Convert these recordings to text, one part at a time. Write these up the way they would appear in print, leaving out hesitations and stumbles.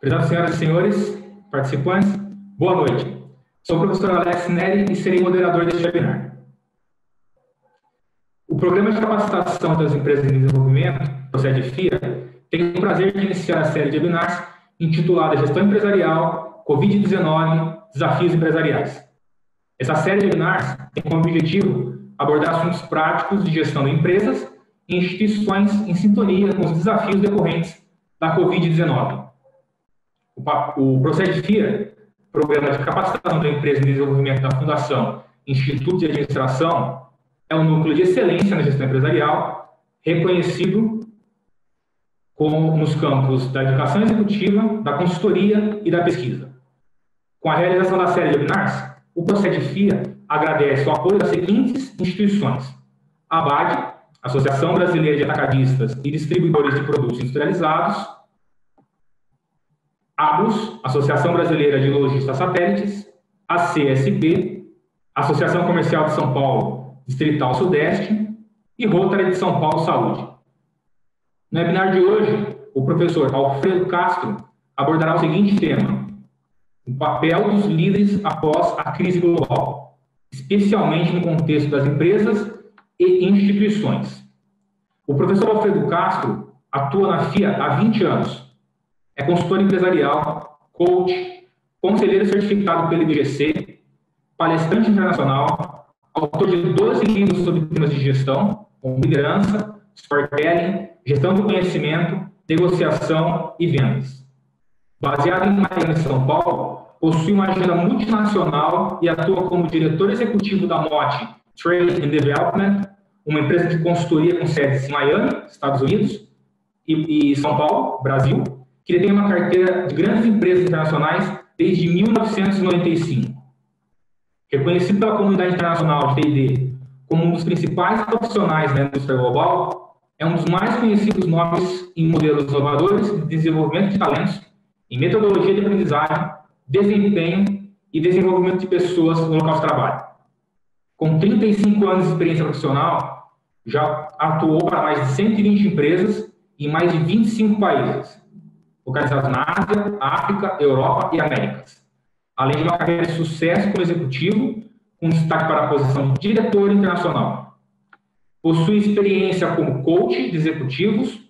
Prezadas senhoras e senhores, participantes, boa noite. Sou o professor Alex Neri e serei moderador deste webinar. O Programa de Capacitação das Empresas em Desenvolvimento, procede FIA, tem o prazer de iniciar a série de webinars intitulada Gestão Empresarial, Covid-19, Desafios Empresariais. Essa série de webinars tem como objetivo abordar assuntos práticos de gestão de empresas e instituições em sintonia com os desafios decorrentes da Covid-19. O Procede FIA, Programa de Capacitação da Empresa em Desenvolvimento da Fundação Instituto de Administração, é um núcleo de excelência na gestão empresarial, reconhecido nos campos da educação executiva, da consultoria e da pesquisa. Com a realização da série de webinars, o Procede FIA agradece o apoio das seguintes instituições: a ABAD, Associação Brasileira de Atacadistas e Distribuidores de Produtos Industrializados; ABUS, Associação Brasileira de Lojistas Satélites; a CSP, Associação Comercial de São Paulo, Distrital Sudeste; e Rotary de São Paulo Saúde. No webinar de hoje, o professor Alfredo Castro abordará o seguinte tema: o papel dos líderes após a crise global, especialmente no contexto das empresas e instituições. O professor Alfredo Castro atua na FIA há 20 anos. É consultor empresarial, coach, conselheiro certificado pelo IBGC, palestrante internacional, autor de 12 livros sobre temas de gestão, como liderança, storytelling, gestão do conhecimento, negociação e vendas. Baseado em Miami e São Paulo, possui uma agenda multinacional e atua como diretor executivo da MOT Trade and Development, uma empresa de consultoria com sedes em Miami, Estados Unidos, e São Paulo, Brasil, que detém uma carteira de grandes empresas internacionais desde 1995. Reconhecido pela comunidade internacional de T&D como um dos principais profissionais da indústria global, é um dos mais conhecidos nomes em modelos inovadores de desenvolvimento de talentos, em metodologia de aprendizagem, desempenho e desenvolvimento de pessoas no local de trabalho. Com 35 anos de experiência profissional, já atuou para mais de 120 empresas em mais de 25 países, localizados na Ásia, África, Europa e Américas, além de uma carreira de sucesso como executivo, com destaque para a posição de diretor internacional. Possui experiência como coach de executivos,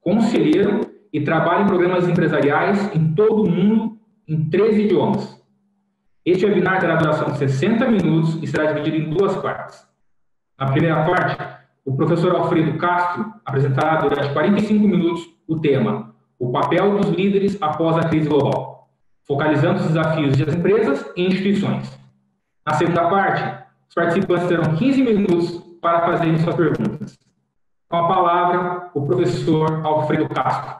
conselheiro e trabalha em programas empresariais em todo o mundo, em 13 idiomas. Este webinar terá duração de 60 minutos e será dividido em duas partes. Na primeira parte, o professor Alfredo Castro apresentará durante 45 minutos o tema O papel dos líderes após a crise global, focalizando os desafios das empresas e instituições. Na segunda parte, os participantes terão 15 minutos para fazerem suas perguntas. Com a palavra, o professor Alfredo Castro.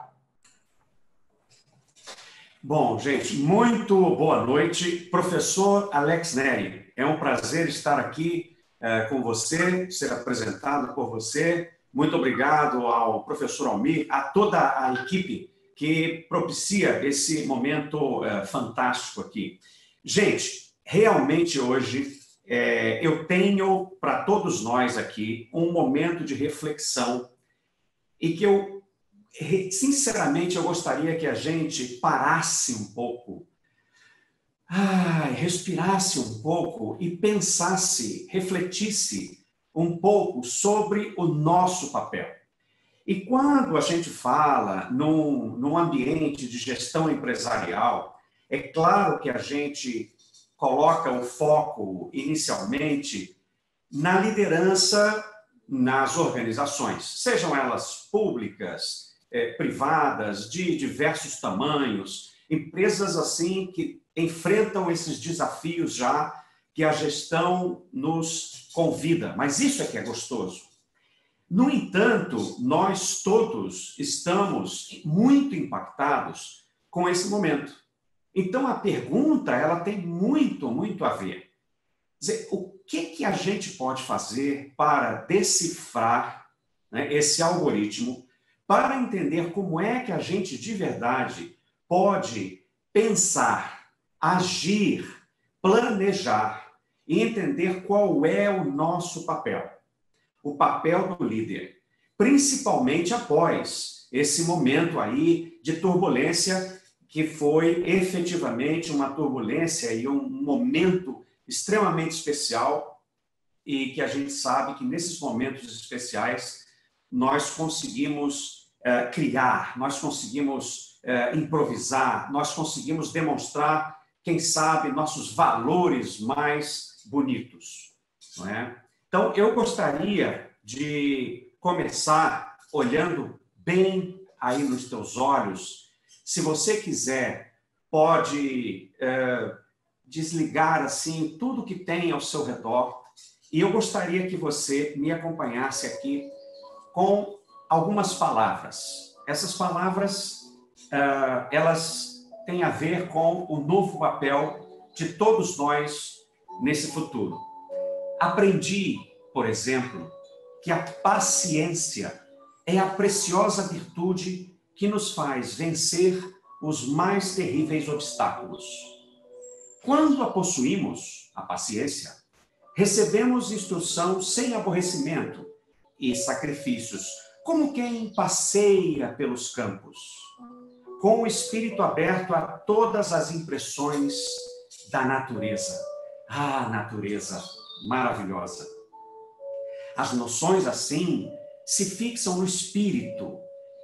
Bom, gente, muito boa noite. Professor Alex Neri, é um prazer estar aqui com você, ser apresentado por você. Muito obrigado ao professor Almir, a toda a equipe que propicia esse momento fantástico aqui. Gente, realmente hoje eu tenho para todos nós aqui um momento de reflexão e que sinceramente, eu gostaria que a gente parasse um pouco, respirasse um pouco e pensasse, refletisse um pouco sobre o nosso papel. E quando a gente fala num ambiente de gestão empresarial, é claro que a gente coloca o foco inicialmente na liderança nas organizações, sejam elas públicas, privadas, de diversos tamanhos, empresas assim que enfrentam esses desafios já que a gestão nos convida. Mas isso é que é gostoso. No entanto, nós todos estamos muito impactados com esse momento. Então, a pergunta ela tem muito a ver. Quer dizer, o que a gente pode fazer para decifrar, né, esse algoritmo, para entender como é que a gente, de verdade, pode pensar, agir, planejar e entender qual é o nosso papel. O papel do líder, principalmente após esse momento aí de turbulência que foi efetivamente uma turbulência e um momento extremamente especial, e que a gente sabe que nesses momentos especiais nós conseguimos criar, nós conseguimos improvisar, nós conseguimos demonstrar, quem sabe, nossos valores mais bonitos, não é? Então, eu gostaria de começar olhando bem aí nos teus olhos. Se você quiser, pode desligar assim tudo que tem ao seu redor. E eu gostaria que você me acompanhasse aqui com algumas palavras. Essas palavras, elas têm a ver com o novo papel de todos nós nesse futuro. Aprendi, por exemplo, que a paciência é a preciosa virtude que nos faz vencer os mais terríveis obstáculos. Quando a possuímos, a paciência, recebemos instrução sem aborrecimento e sacrifícios, como quem passeia pelos campos, com o espírito aberto a todas as impressões da natureza. Ah, natureza maravilhosa! As noções, assim, se fixam no espírito,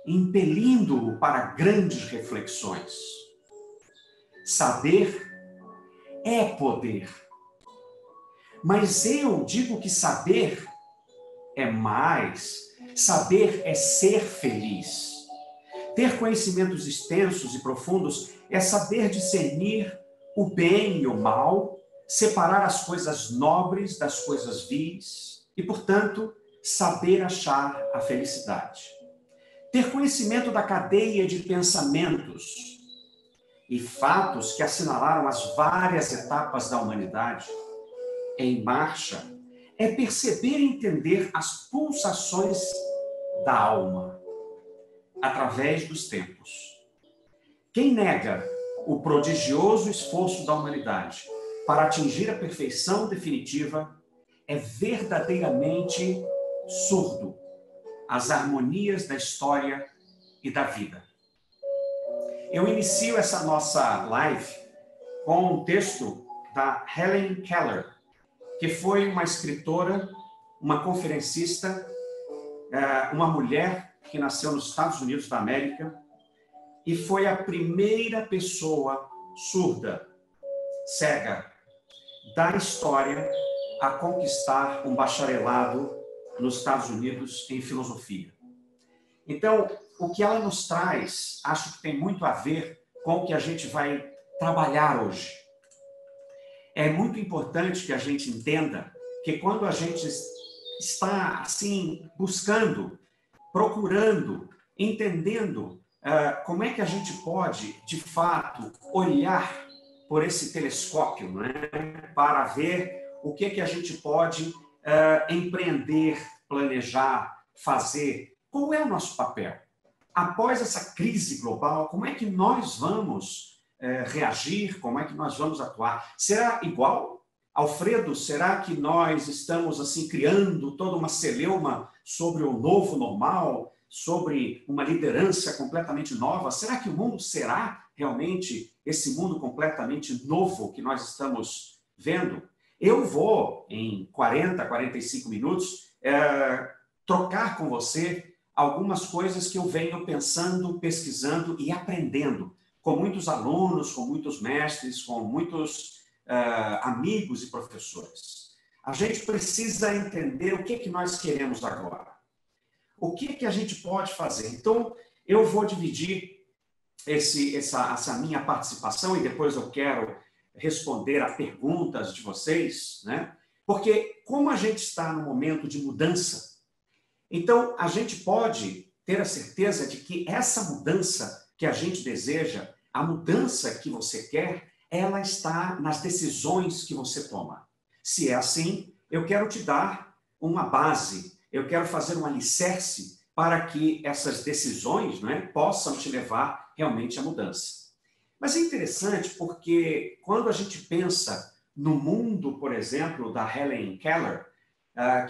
impelindo-o para grandes reflexões. Saber é poder. Mas eu digo que saber é mais. Saber é ser feliz. Ter conhecimentos extensos e profundos é saber discernir o bem e o mal, separar as coisas nobres das coisas vis e, portanto, saber achar a felicidade. Ter conhecimento da cadeia de pensamentos e fatos que assinalaram as várias etapas da humanidade em marcha é perceber e entender as pulsações da alma através dos tempos. Quem nega o prodigioso esforço da humanidade para atingir a perfeição definitiva é verdadeiramente surdo às harmonias da história e da vida. Eu inicio essa nossa live com um texto da Helen Keller, que foi uma escritora, uma conferencista, uma mulher que nasceu nos Estados Unidos da América e foi a primeira pessoa surda, cega, da história a conquistar um bacharelado nos Estados Unidos em filosofia. Então, o que ela nos traz, acho que tem muito a ver com o que a gente vai trabalhar hoje. É muito importante que a gente entenda que quando a gente está, assim, buscando, procurando, entendendo como é que a gente pode, de fato, olhar por esse telescópio, né, para ver o que a gente pode empreender, planejar, fazer. Qual é o nosso papel? Após essa crise global, como é que nós vamos reagir? Como é que nós vamos atuar? Será igual? Alfredo, será que nós estamos assim criando toda uma celeuma sobre o novo normal, sobre uma liderança completamente nova? Será que o mundo será realmente esse mundo completamente novo que nós estamos vendo? Eu vou, em 40, 45 minutos, trocar com você algumas coisas que eu venho pensando, pesquisando e aprendendo com muitos alunos, com muitos mestres, com muitos amigos e professores. A gente precisa entender o que nós queremos agora. O que a gente pode fazer? Então, eu vou dividir essa minha participação e depois eu quero responder a perguntas de vocês, né? Porque como a gente está no momento de mudança, então a gente pode ter a certeza de que essa mudança que a gente deseja, a mudança que você quer, ela está nas decisões que você toma. Se é assim, eu quero te dar uma base, eu quero fazer um alicerce para que essas decisões, né, possam te levar realmente à mudança. Mas é interessante porque quando a gente pensa no mundo, por exemplo, da Helen Keller,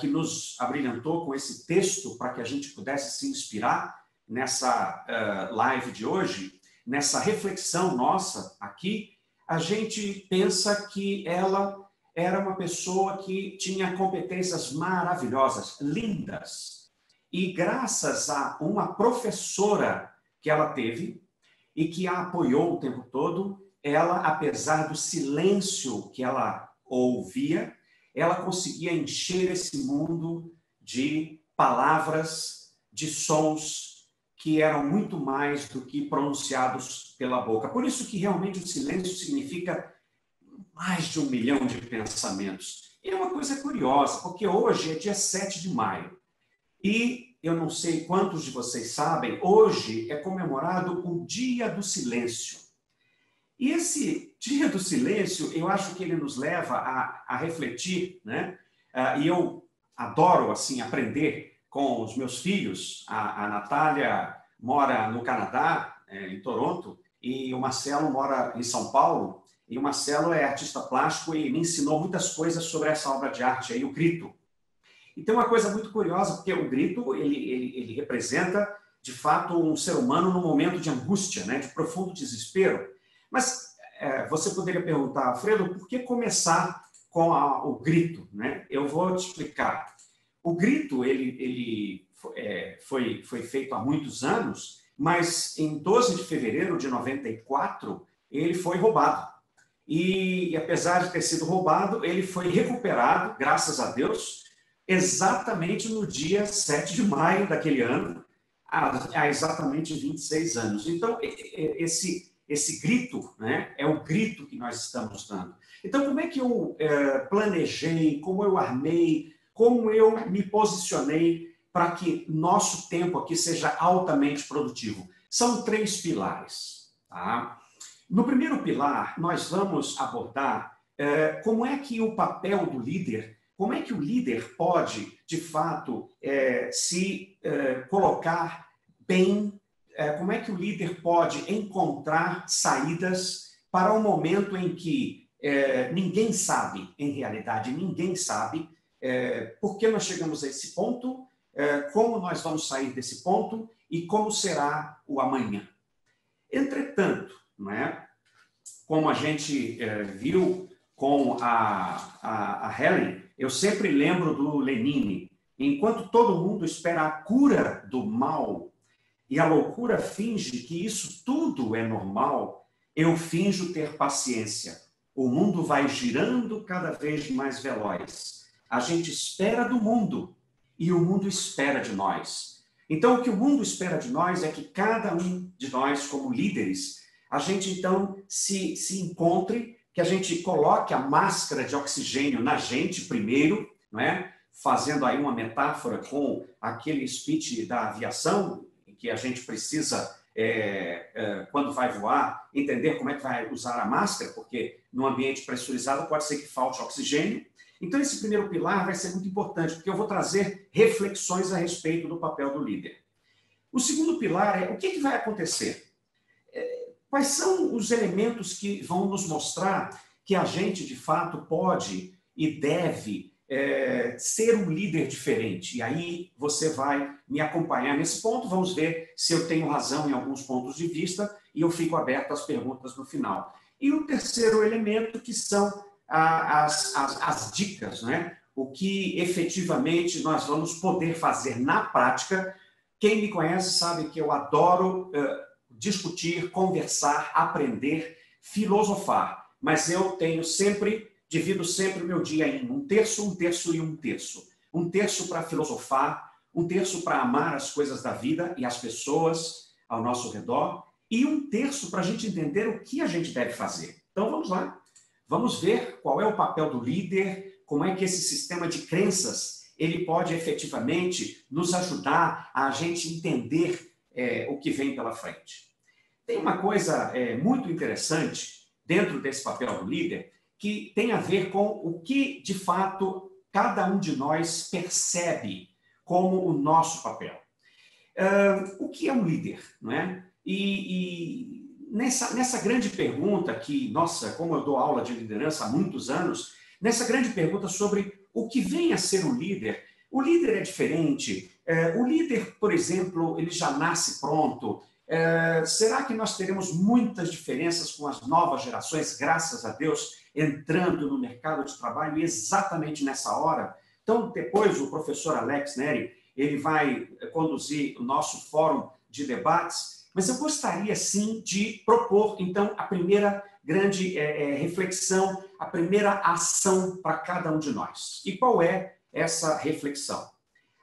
que nos abrilhantou com esse texto para que a gente pudesse se inspirar nessa live de hoje, nessa reflexão nossa aqui, a gente pensa que ela era uma pessoa que tinha competências maravilhosas, lindas. E graças a uma professora que ela teve e que a apoiou o tempo todo, ela, apesar do silêncio que ela ouvia, ela conseguia encher esse mundo de palavras, de sons que eram muito mais do que pronunciados pela boca. Por isso que realmente o silêncio significa mais de 1 milhão de pensamentos. E é uma coisa curiosa, porque hoje é dia 7 de maio. E eu não sei quantos de vocês sabem, hoje é comemorado o Dia do Silêncio. E esse Dia do Silêncio, eu acho que ele nos leva a refletir, né? E eu adoro, assim, aprender com os meus filhos. A Natália mora no Canadá, em Toronto, e o Marcelo mora em São Paulo. E o Marcelo é artista plástico e me ensinou muitas coisas sobre essa obra de arte aí, o grito. E tem uma coisa muito curiosa, porque o grito, ele representa, de fato, um ser humano num momento de angústia, né, de profundo desespero. Mas você poderia perguntar, Alfredo, por que começar com o grito? Né? Eu vou te explicar. O grito, ele foi feito há muitos anos, mas em 12 de fevereiro de 94, ele foi roubado. E apesar de ter sido roubado, ele foi recuperado, graças a Deus, exatamente no dia 7 de maio daquele ano, há exatamente 26 anos. Então, esse grito, né, é o grito que nós estamos dando. Então, como é que eu planejei, como eu armei, como eu me posicionei para que nosso tempo aqui seja altamente produtivo? São 3 pilares, tá? No primeiro pilar, nós vamos abordar como é que o papel do líder, como é que o líder pode, de fato, se colocar bem, como é que o líder pode encontrar saídas para um momento em que ninguém sabe, em realidade, ninguém sabe por que nós chegamos a esse ponto, como nós vamos sair desse ponto e como será o amanhã. Entretanto, não é? Como a gente viu com a Helen, eu sempre lembro do Lenine. Enquanto todo mundo espera a cura do mal e a loucura finge que isso tudo é normal, eu finjo ter paciência. O mundo vai girando cada vez mais veloz. A gente espera do mundo e o mundo espera de nós. Então, o que o mundo espera de nós é que cada um de nós, como líderes, a gente, então, se encontre, que a gente coloque a máscara de oxigênio na gente primeiro, não é? Fazendo aí uma metáfora com aquele speech da aviação, em que a gente precisa, quando vai voar, entender como é que vai usar a máscara, porque no ambiente pressurizado pode ser que falte oxigênio. Então, esse primeiro pilar vai ser muito importante, porque eu vou trazer reflexões a respeito do papel do líder. O segundo pilar é o que vai acontecer? Quais são os elementos que vão nos mostrar que a gente, de fato, pode e deve ser um líder diferente? E aí você vai me acompanhar nesse ponto, vamos ver se eu tenho razão em alguns pontos de vista e eu fico aberto às perguntas no final. E o terceiro elemento, que são as dicas, né? O que efetivamente nós vamos poder fazer na prática. Quem me conhece sabe que eu adoro discutir, conversar, aprender, filosofar. Mas eu divido sempre o meu dia em um terço e um terço. Um terço para filosofar, um terço para amar as coisas da vida e as pessoas ao nosso redor, e um terço para a gente entender o que a gente deve fazer. Então vamos lá. Vamos ver qual é o papel do líder, como é que esse sistema de crenças ele pode efetivamente nos ajudar a gente entender o que vem pela frente. Tem uma coisa muito interessante dentro desse papel do líder que tem a ver com o que, de fato, cada um de nós percebe como o nosso papel. O que é um líder, não é? E nessa grande pergunta que, nossa, como eu dou aula de liderança há muitos anos, nessa grande pergunta sobre o que vem a ser um líder, o líder é diferente. O líder, por exemplo, ele já nasce pronto, Será que nós teremos muitas diferenças com as novas gerações, graças a Deus, entrando no mercado de trabalho exatamente nessa hora? Então, depois, o professor Alex Neri, ele vai conduzir o nosso fórum de debates, mas eu gostaria, sim, de propor, então, a primeira grande reflexão, a primeira ação para cada um de nós. E qual é essa reflexão?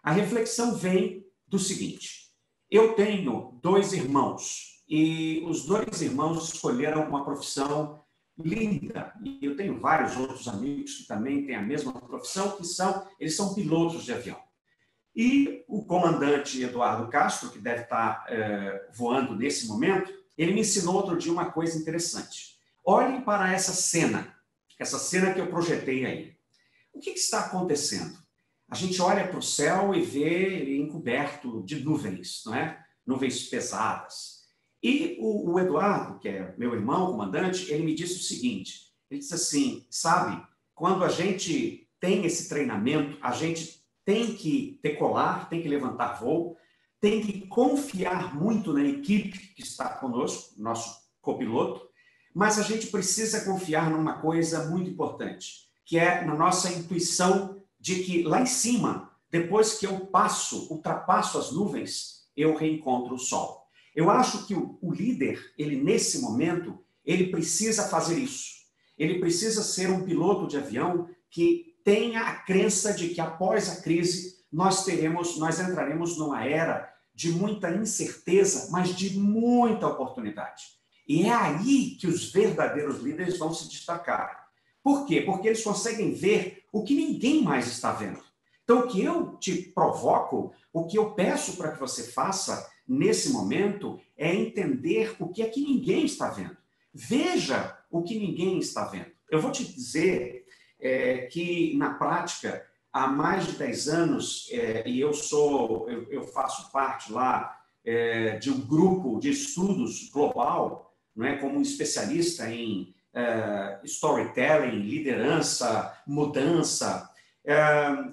A reflexão vem do seguinte: eu tenho 2 irmãos e os 2 irmãos escolheram uma profissão linda. E eu tenho vários outros amigos que também têm a mesma profissão, eles são pilotos de avião. E o comandante Eduardo Castro, que deve estar voando nesse momento, ele me ensinou outro dia uma coisa interessante. Olhem para essa cena que eu projetei aí. O que está acontecendo? A gente olha para o céu e vê ele encoberto de nuvens, não é? Nuvens pesadas. E o Eduardo, que é meu irmão, comandante, ele me disse o seguinte, ele disse assim, sabe, quando a gente tem esse treinamento, a gente tem que decolar, tem que levantar voo, tem que confiar muito na equipe que está conosco, nosso copiloto, mas a gente precisa confiar numa coisa muito importante, que é na nossa intuição de que lá em cima, depois que eu ultrapasso as nuvens, eu reencontro o sol. Eu acho que o líder, ele nesse momento, ele precisa fazer isso. Ele precisa ser um piloto de avião que tenha a crença de que após a crise nós entraremos numa era de muita incerteza, mas de muita oportunidade. E é aí que os verdadeiros líderes vão se destacar. Por quê? Porque eles conseguem ver o que ninguém mais está vendo. Então, o que eu te provoco, o que eu peço para que você faça nesse momento é entender o que é que ninguém está vendo. Veja o que ninguém está vendo. Eu vou te dizer que, na prática, há mais de 10 anos, e eu faço parte lá de um grupo de estudos global, não é, como um especialista em storytelling, liderança, mudança.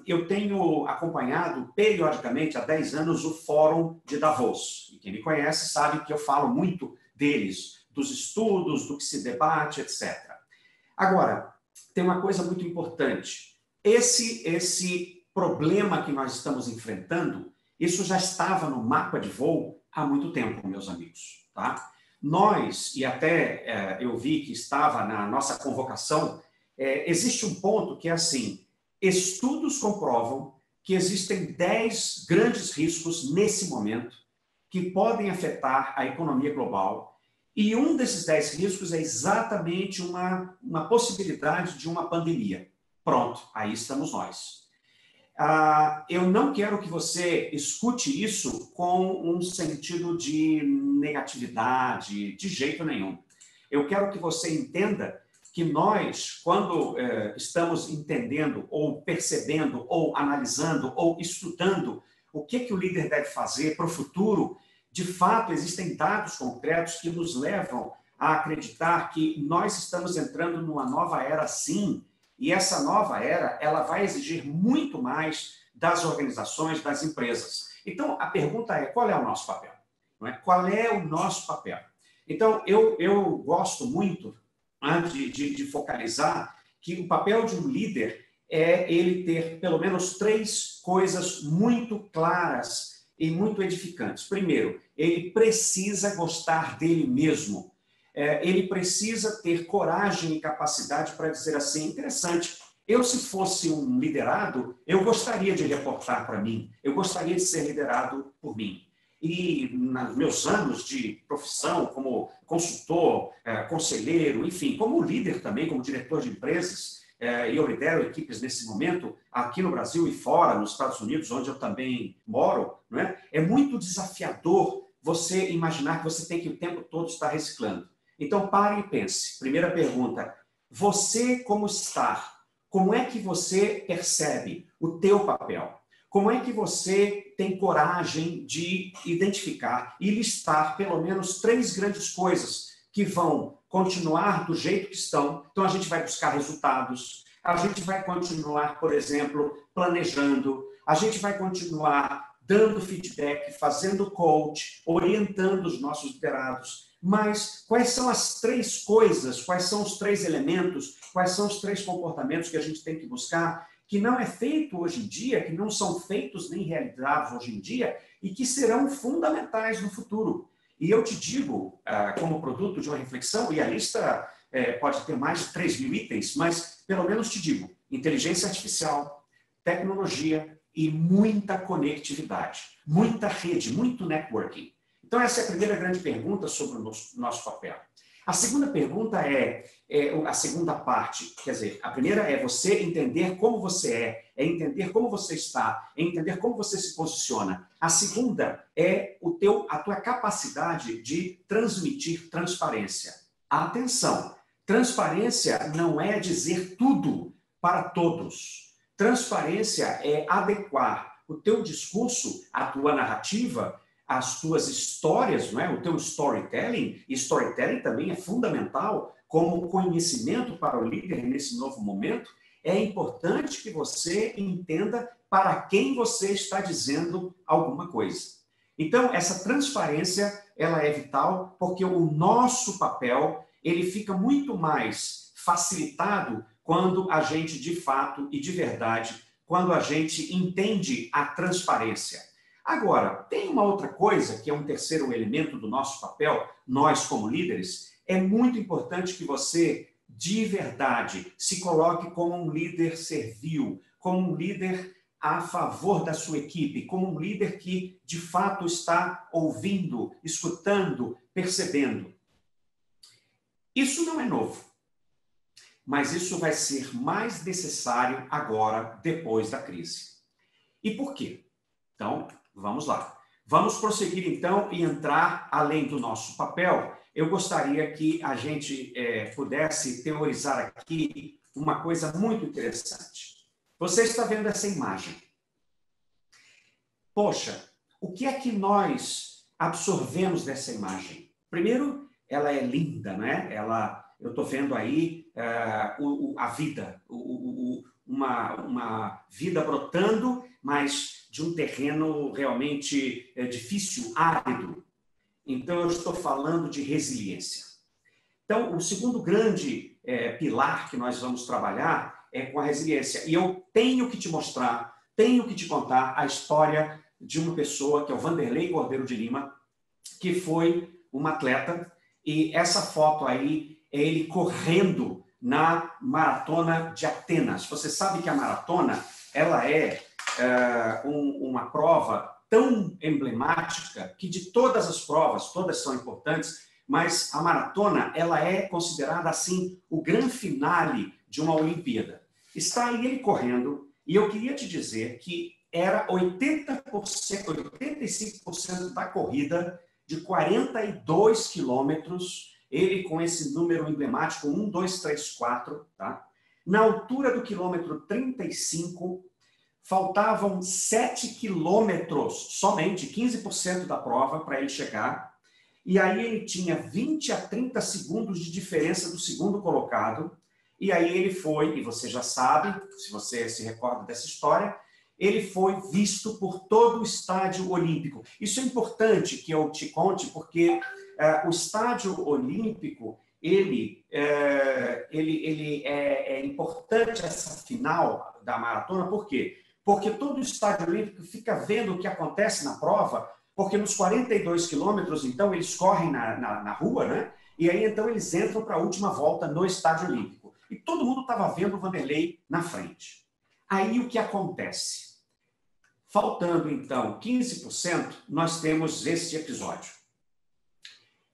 Eu tenho acompanhado periodicamente há 10 anos o Fórum de Davos. E quem me conhece sabe que eu falo muito deles, dos estudos, do que se debate, etc. Agora, tem uma coisa muito importante. Esse problema que nós estamos enfrentando, isso já estava no mapa de voo há muito tempo, meus amigos, tá? Nós, e até eu vi que estava na nossa convocação, existe um ponto que é assim, estudos comprovam que existem 10 grandes riscos nesse momento que podem afetar a economia global, e um desses 10 riscos é exatamente uma possibilidade de uma pandemia. Pronto, aí estamos nós. Eu não quero que você escute isso com um sentido de negatividade, de jeito nenhum. Eu quero que você entenda que nós, quando estamos entendendo, ou percebendo, ou analisando, ou estudando o que o líder deve fazer para o futuro, de fato, existem dados concretos que nos levam a acreditar que nós estamos entrando numa nova era, sim, e essa nova era, ela vai exigir muito mais das organizações, das empresas. Então, a pergunta é, qual é o nosso papel? Não é? Qual é o nosso papel? Então, eu gosto muito de focalizar que o papel de um líder é ele ter pelo menos 3 coisas muito claras e muito edificantes. Primeiro, ele precisa gostar dele mesmo. Ele precisa ter coragem e capacidade para dizer assim, interessante, eu se fosse um liderado, eu gostaria de reportar para mim, eu gostaria de ser liderado por mim. E nos meus anos de profissão, como consultor, conselheiro, enfim, como líder também, como diretor de empresas, e eu lidero equipes nesse momento, aqui no Brasil e fora, nos Estados Unidos, onde eu também moro, não é? É muito desafiador você imaginar que você tem que o tempo todo estar reciclando. Então, pare e pense. Primeira pergunta, você como está? Como é que você percebe o teu papel? Como é que você tem coragem de identificar e listar pelo menos 3 grandes coisas que vão continuar do jeito que estão? Então, a gente vai buscar resultados, a gente vai continuar, por exemplo, planejando, a gente vai continuar dando feedback, fazendo coach, orientando os nossos liderados. Mas quais são as 3 coisas, quais são os 3 elementos, quais são os 3 comportamentos que a gente tem que buscar, que não é feito hoje em dia, que não são feitos nem realizados hoje em dia e que serão fundamentais no futuro? E eu te digo, como produto de uma reflexão, e a lista pode ter mais de 3.000 itens, mas pelo menos te digo, inteligência artificial, tecnologia e muita conectividade, muita rede, muito networking. Então essa é a primeira grande pergunta sobre o nosso papel. A segunda pergunta é a segunda parte, quer dizer, a primeira é você entender como você é entender como você está, é entender como você se posiciona. A segunda é a tua capacidade de transmitir transparência. Atenção, transparência não é dizer tudo para todos. Transparência é adequar o teu discurso, a tua narrativa, as tuas histórias, não é? O teu storytelling. E storytelling também é fundamental como conhecimento para o líder nesse novo momento. É importante que você entenda para quem você está dizendo alguma coisa. Então, essa transparência, ela é vital porque o nosso papel, ele fica muito mais facilitado quando a gente, de fato e de verdade, quando a gente entende a transparência. Agora, tem uma outra coisa, que é um terceiro elemento do nosso papel, nós como líderes, é muito importante que você, de verdade, se coloque como um líder servil, como um líder a favor da sua equipe, como um líder que, de fato, está ouvindo, escutando, percebendo. Isso não é novo, mas isso vai ser mais necessário agora, depois da crise. E por quê? Então, vamos lá. Vamos prosseguir, então, e entrar além do nosso papel. Eu gostaria que a gente pudesse teorizar aqui uma coisa muito interessante. Você está vendo essa imagem. Poxa, o que é que nós absorvemos dessa imagem? Primeiro, ela é linda, né? Eu estou vendo aí a vida, uma vida brotando, mas de um terreno realmente difícil, árido. Então, eu estou falando de resiliência. Então, o segundo grande pilar que nós vamos trabalhar é com a resiliência. E eu tenho que te mostrar, tenho que te contar a história de uma pessoa, que é o Vanderlei Cordeiro de Lima, que foi um atleta, e essa foto aí é ele correndo na Maratona de Atenas. Você sabe que a maratona, ela é uma prova tão emblemática que de todas as provas, todas são importantes, mas a maratona, ela é considerada assim o grande finale de uma Olimpíada. Está aí ele correndo, e eu queria te dizer que era 80%, 85% da corrida de 42 quilômetros, ele com esse número emblemático, 1, 2, 3, 4, tá? Na altura do quilômetro 35, faltavam 7 quilômetros, somente 15% da prova para ele chegar, e aí ele tinha 20 a 30 segundos de diferença do segundo colocado, e aí ele foi, e você já sabe, se você se recorda dessa história, ele foi visto por todo o estádio olímpico. Isso é importante que eu te conte, porque o estádio olímpico, ele é importante essa final da maratona, por quê? Porque todo o estádio olímpico fica vendo o que acontece na prova, porque nos 42 quilômetros, então, eles correm na rua, né? E aí, então, eles entram para a última volta no estádio olímpico. E todo mundo estava vendo o Vanderlei na frente. Aí, o que acontece? Faltando, então, 15%, nós temos este episódio.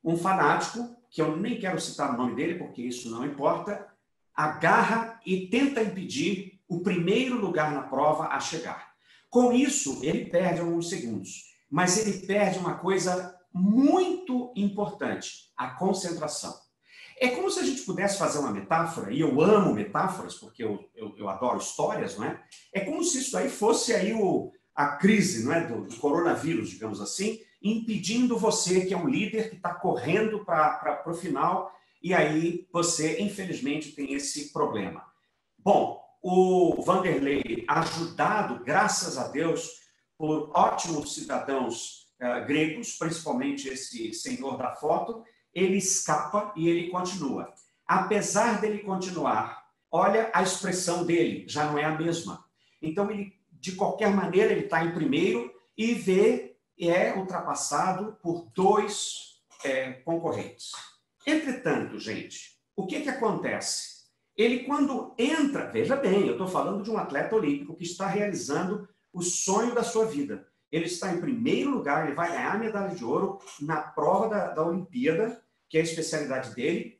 Um fanático, que eu nem quero citar o nome dele, porque isso não importa, agarra e tenta impedir o primeiro lugar na prova a chegar. Com isso, ele perde alguns segundos, mas ele perde uma coisa muito importante, a concentração. É como se a gente pudesse fazer uma metáfora, e eu amo metáforas, porque eu adoro histórias, não é? É como se isso aí fosse aí a crise, não é, do coronavírus, digamos assim, impedindo você, que é um líder que está correndo para o final, e aí você, infelizmente, tem esse problema. Bom, o Vanderlei, ajudado, graças a Deus, por ótimos cidadãos gregos, principalmente esse senhor da foto, ele escapa e ele continua. Apesar dele continuar, olha a expressão dele, já não é a mesma. Então, ele, de qualquer maneira, ele está em primeiro e é ultrapassado por dois concorrentes. Entretanto, gente, o que acontece? Ele, quando entra, veja bem, eu estou falando de um atleta olímpico que está realizando o sonho da sua vida. Ele está em primeiro lugar, ele vai ganhar a medalha de ouro na prova da Olimpíada, que é a especialidade dele,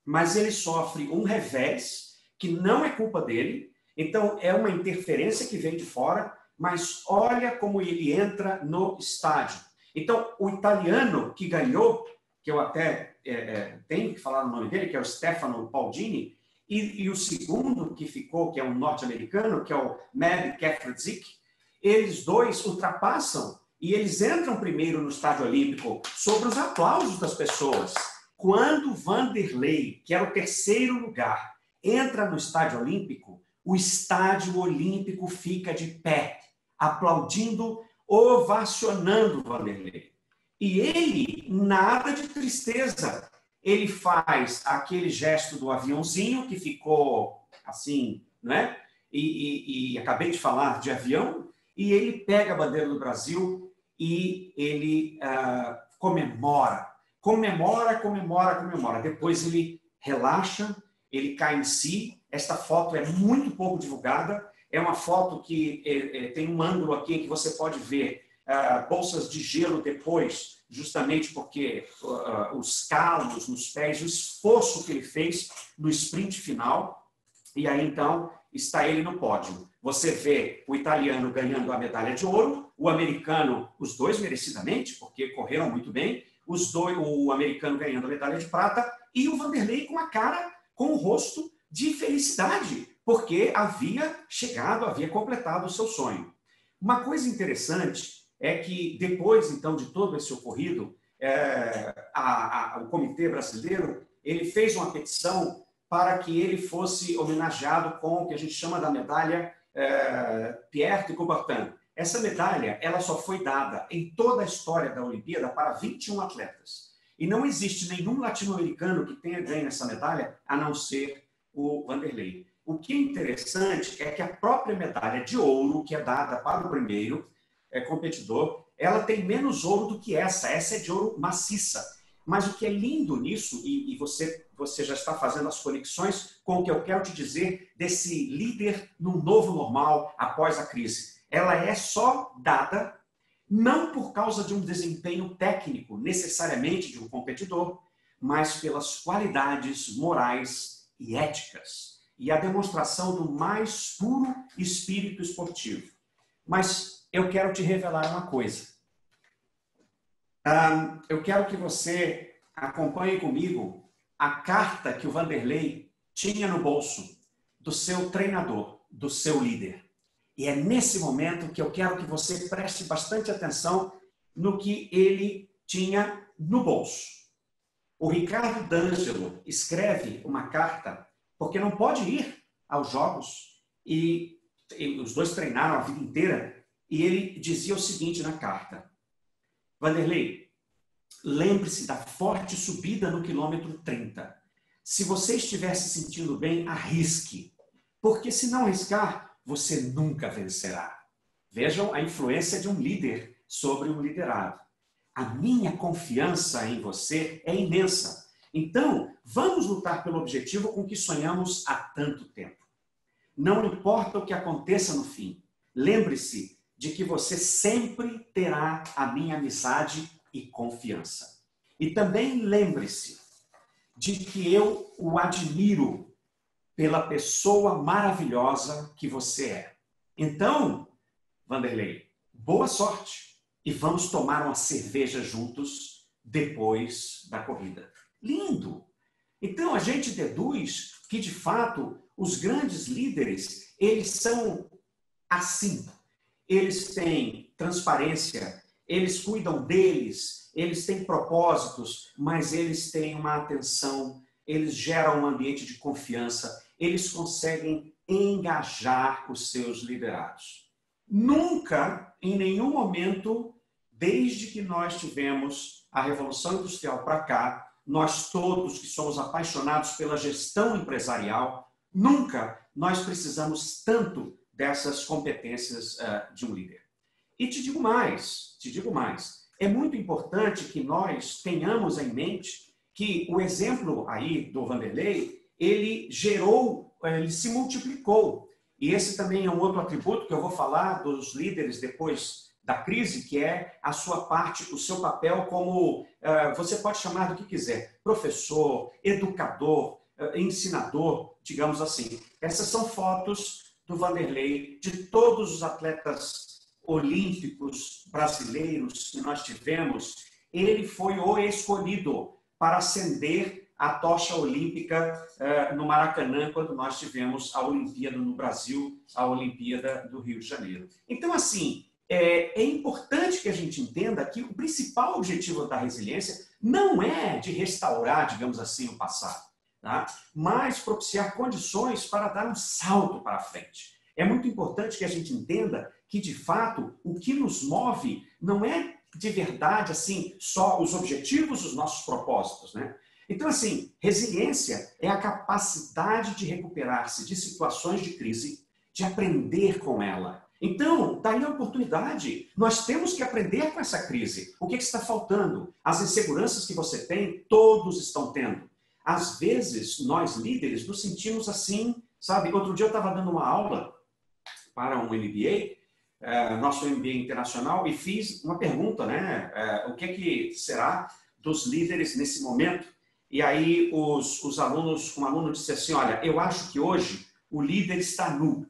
mas ele sofre um revés que não é culpa dele, então é uma interferência que vem de fora, mas olha como ele entra no estádio. Então, o italiano que ganhou, que eu até tenho que falar o nome dele, que é o Stefano Baldini, e o segundo que ficou, que é um norte-americano, que é o Mad Kefredzik, eles dois ultrapassam e eles entram primeiro no estádio olímpico sobre os aplausos das pessoas. Quando Vanderlei, que era o terceiro lugar, entra no estádio olímpico, o estádio olímpico fica de pé, aplaudindo, ovacionando Vanderlei. E ele, nada de tristeza, ele faz aquele gesto do aviãozinho que ficou assim, né? E acabei de falar de avião, e ele pega a bandeira do Brasil e ele comemora. Depois ele relaxa, ele cai em si. Esta foto é muito pouco divulgada. É uma foto que tem um ângulo aqui em que você pode ver bolsas de gelo depois, justamente porque os calos nos pés, o esforço que ele fez no sprint final. E aí, então, está ele no pódio. Você vê o italiano ganhando a medalha de ouro, o americano, os dois merecidamente, porque correram muito bem, o americano ganhando a medalha de prata, e o Vanderlei com a cara, com o rosto de felicidade, porque havia chegado, havia completado o seu sonho. Uma coisa interessante é que depois, então, de todo esse ocorrido, o Comitê Brasileiro ele fez uma petição para que ele fosse homenageado com o que a gente chama da medalha Pierre de Coubertin. Essa medalha ela só foi dada em toda a história da Olimpíada para 21 atletas. E não existe nenhum latino-americano que tenha ganho essa medalha, a não ser o Vanderlei. O que é interessante é que a própria medalha de ouro, que é dada para o primeiro competidor, ela tem menos ouro do que essa. Essa é de ouro maciça. Mas o que é lindo nisso, e você já está fazendo as conexões com o que eu quero te dizer desse líder no novo normal após a crise. Ela é só dada não por causa de um desempenho técnico, necessariamente de um competidor, mas pelas qualidades morais e éticas e a demonstração do mais puro espírito esportivo. Mas eu quero te revelar uma coisa. Eu quero que você acompanhe comigo a carta que o Vanderlei tinha no bolso do seu treinador, do seu líder. E é nesse momento que eu quero que você preste bastante atenção no que ele tinha no bolso. O Ricardo D'Angelo escreve uma carta porque não pode ir aos jogos e os dois treinaram a vida inteira e ele dizia o seguinte na carta: Vanderlei, lembre-se da forte subida no quilômetro 30. Se você estiver se sentindo bem, arrisque. Porque se não arriscar, você nunca vencerá. Vejam a influência de um líder sobre um liderado. A minha confiança em você é imensa. Então, vamos lutar pelo objetivo com que sonhamos há tanto tempo. Não importa o que aconteça no fim. Lembre-se de que você sempre terá a minha amizade e confiança. E também lembre-se de que eu o admiro pela pessoa maravilhosa que você é. Então, Vanderlei, boa sorte e vamos tomar uma cerveja juntos depois da corrida. Lindo! Então, a gente deduz que, de fato, os grandes líderes, eles são assim. Eles têm transparência, eles cuidam deles, eles têm propósitos, mas eles têm uma atenção, eles geram um ambiente de confiança, eles conseguem engajar os seus liderados. Nunca em nenhum momento, desde que nós tivemos a Revolução Industrial para cá, nós todos que somos apaixonados pela gestão empresarial, nunca nós precisamos tanto dessas competências de um líder. E te digo mais, é muito importante que nós tenhamos em mente que o exemplo aí do Vanderlei, ele se multiplicou. E esse também é um outro atributo que eu vou falar dos líderes depois da crise, que é a sua parte, o seu papel como, você pode chamar do que quiser, professor, educador, ensinador, digamos assim. Essas são fotos do Vanderlei, de todos os atletas olímpicos brasileiros que nós tivemos. Ele foi o escolhido para acender a tocha olímpica no Maracanã, quando nós tivemos a Olimpíada no Brasil, a Olimpíada do Rio de Janeiro. Então, assim, é importante que a gente entenda que o principal objetivo da resiliência não é de restaurar, digamos assim, o passado, tá? Mas propiciar condições para dar um salto para frente. É muito importante que a gente entenda que, de fato, o que nos move não é de verdade assim só os objetivos, os nossos propósitos, né? Então, assim, resiliência é a capacidade de recuperar-se de situações de crise, de aprender com ela. Então, daí a oportunidade. Nós temos que aprender com essa crise. O que está faltando? As inseguranças que você tem, todos estão tendo. Às vezes, nós líderes nos sentimos assim, sabe? Outro dia eu estava dando uma aula para um MBA, nosso MBA internacional, e fiz uma pergunta, né? O que será dos líderes nesse momento? E aí um aluno disse assim, olha, eu acho que hoje o líder está nu.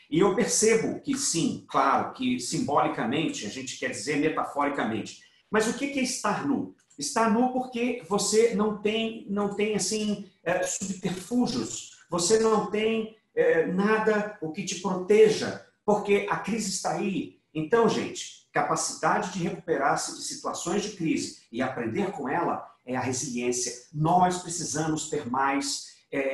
E eu percebo que sim, claro, que simbolicamente, a gente quer dizer metaforicamente. Mas o que é estar nu? Estar nu porque você não tem assim, subterfúgios, você não tem nada o que te proteja, porque a crise está aí. Então, gente, capacidade de recuperar-se de situações de crise e aprender com ela é a resiliência. Nós precisamos ter mais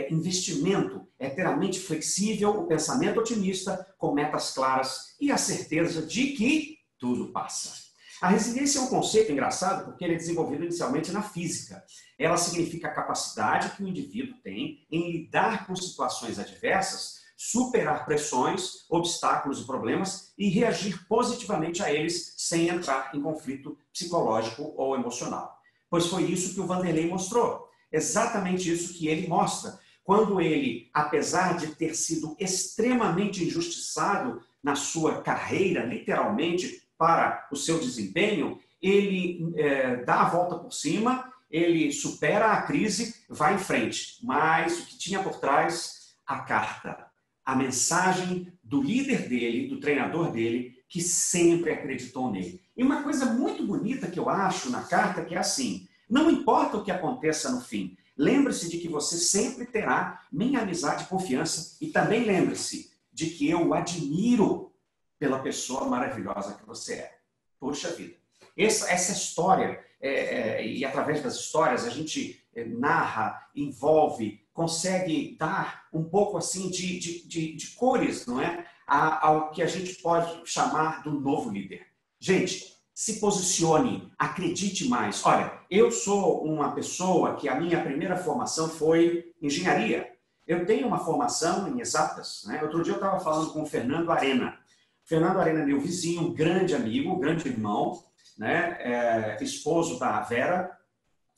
investimento, ter a mente flexível, o pensamento otimista, com metas claras e a certeza de que tudo passa. A resiliência é um conceito engraçado porque ele é desenvolvido inicialmente na física. Ela significa a capacidade que o indivíduo tem em lidar com situações adversas, superar pressões, obstáculos e problemas e reagir positivamente a eles sem entrar em conflito psicológico ou emocional. Pois foi isso que o Vanderlei mostrou. Exatamente isso que ele mostra. Quando ele, apesar de ter sido extremamente injustiçado na sua carreira, literalmente, para o seu desempenho, ele dá a volta por cima, ele supera a crise, vai em frente. Mas o que tinha por trás? A carta, a mensagem do líder dele, do treinador dele, que sempre acreditou nele. E uma coisa muito bonita que eu acho na carta, que é assim, não importa o que aconteça no fim, lembre-se de que você sempre terá minha amizade e confiança, e também lembre-se de que eu o admiro pela pessoa maravilhosa que você é. Poxa vida. Essa história, e através das histórias a gente narra, envolve, consegue dar um pouco assim de cores, não é? Ao que a gente pode chamar do novo líder. Gente, se posicione, acredite mais. Olha, eu sou uma pessoa que a minha primeira formação foi engenharia. Eu tenho uma formação em exatas, né? Outro dia eu estava falando com o Fernando Arena. Fernando Arena é meu vizinho, um grande amigo, um grande irmão, né? Esposo da Vera,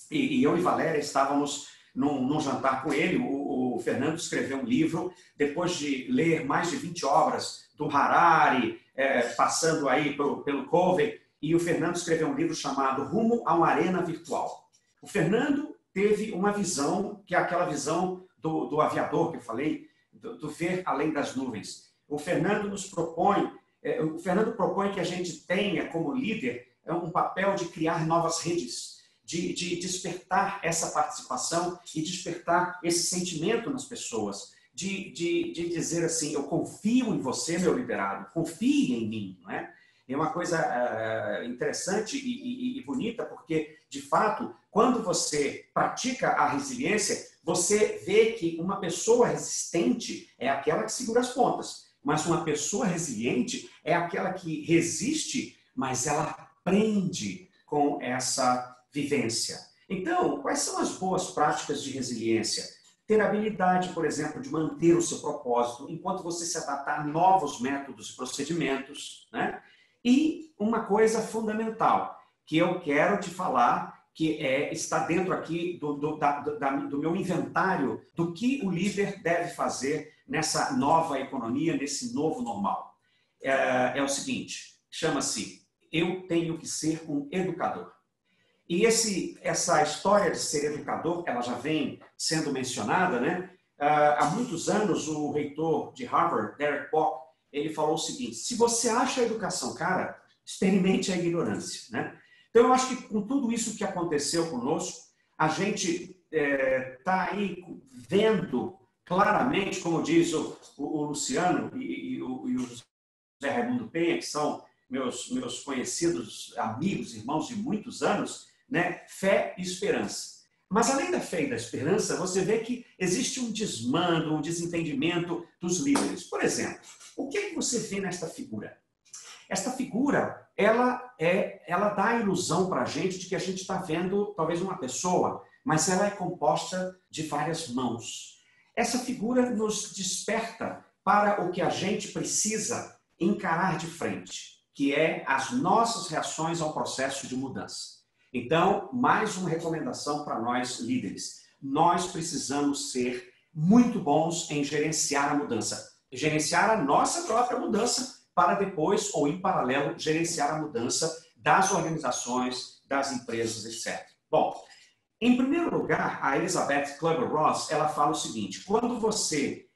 e eu e Valéria estávamos num jantar com ele. O Fernando escreveu um livro, depois de ler mais de 20 obras do Harari, passando aí pelo Covey, e o Fernando escreveu um livro chamado Rumo a uma Arena Virtual. O Fernando teve uma visão, que é aquela visão do aviador que eu falei, do ver além das nuvens. O Fernando propõe que a gente tenha como líder um papel de criar novas redes, de despertar essa participação e despertar esse sentimento nas pessoas, de dizer assim, eu confio em você, meu liderado, confie em mim, não é? É uma coisa interessante e bonita, porque, de fato, quando você pratica a resiliência, você vê que uma pessoa resistente é aquela que segura as pontas. Mas uma pessoa resiliente é aquela que resiste, mas ela aprende com essa vivência. Então, quais são as boas práticas de resiliência? Ter habilidade, por exemplo, de manter o seu propósito enquanto você se adaptar a novos métodos e procedimentos, né? E uma coisa fundamental que eu quero te falar, que está dentro aqui do meu inventário do que o líder deve fazer nessa nova economia, nesse novo normal. É o seguinte, chama-se eu tenho que ser um educador. E essa história de ser educador, ela já vem sendo mencionada, né? Há muitos anos, o reitor de Harvard, Derek Bock, ele falou o seguinte: se você acha a educação cara, experimente a ignorância, né? Então, eu acho que com tudo isso que aconteceu conosco, a gente está aí vendo claramente, como diz o Luciano e o José Raimundo Penha, que são meus conhecidos amigos, irmãos de muitos anos, né? Fé e esperança. Mas além da fé e da esperança, você vê que existe um desmando, um desentendimento dos líderes. Por exemplo, o que você vê nesta figura? Esta figura, ela dá a ilusão para a gente de que a gente está vendo talvez uma pessoa, mas ela é composta de várias mãos. Essa figura nos desperta para o que a gente precisa encarar de frente, que é as nossas reações ao processo de mudança. Então, mais uma recomendação para nós líderes. Nós precisamos ser muito bons em gerenciar a mudança. Gerenciar a nossa própria mudança para depois, ou em paralelo, gerenciar a mudança das organizações, das empresas, etc. Bom, em primeiro lugar, a Elizabeth Kubler-Ross, ela fala o seguinte: quando você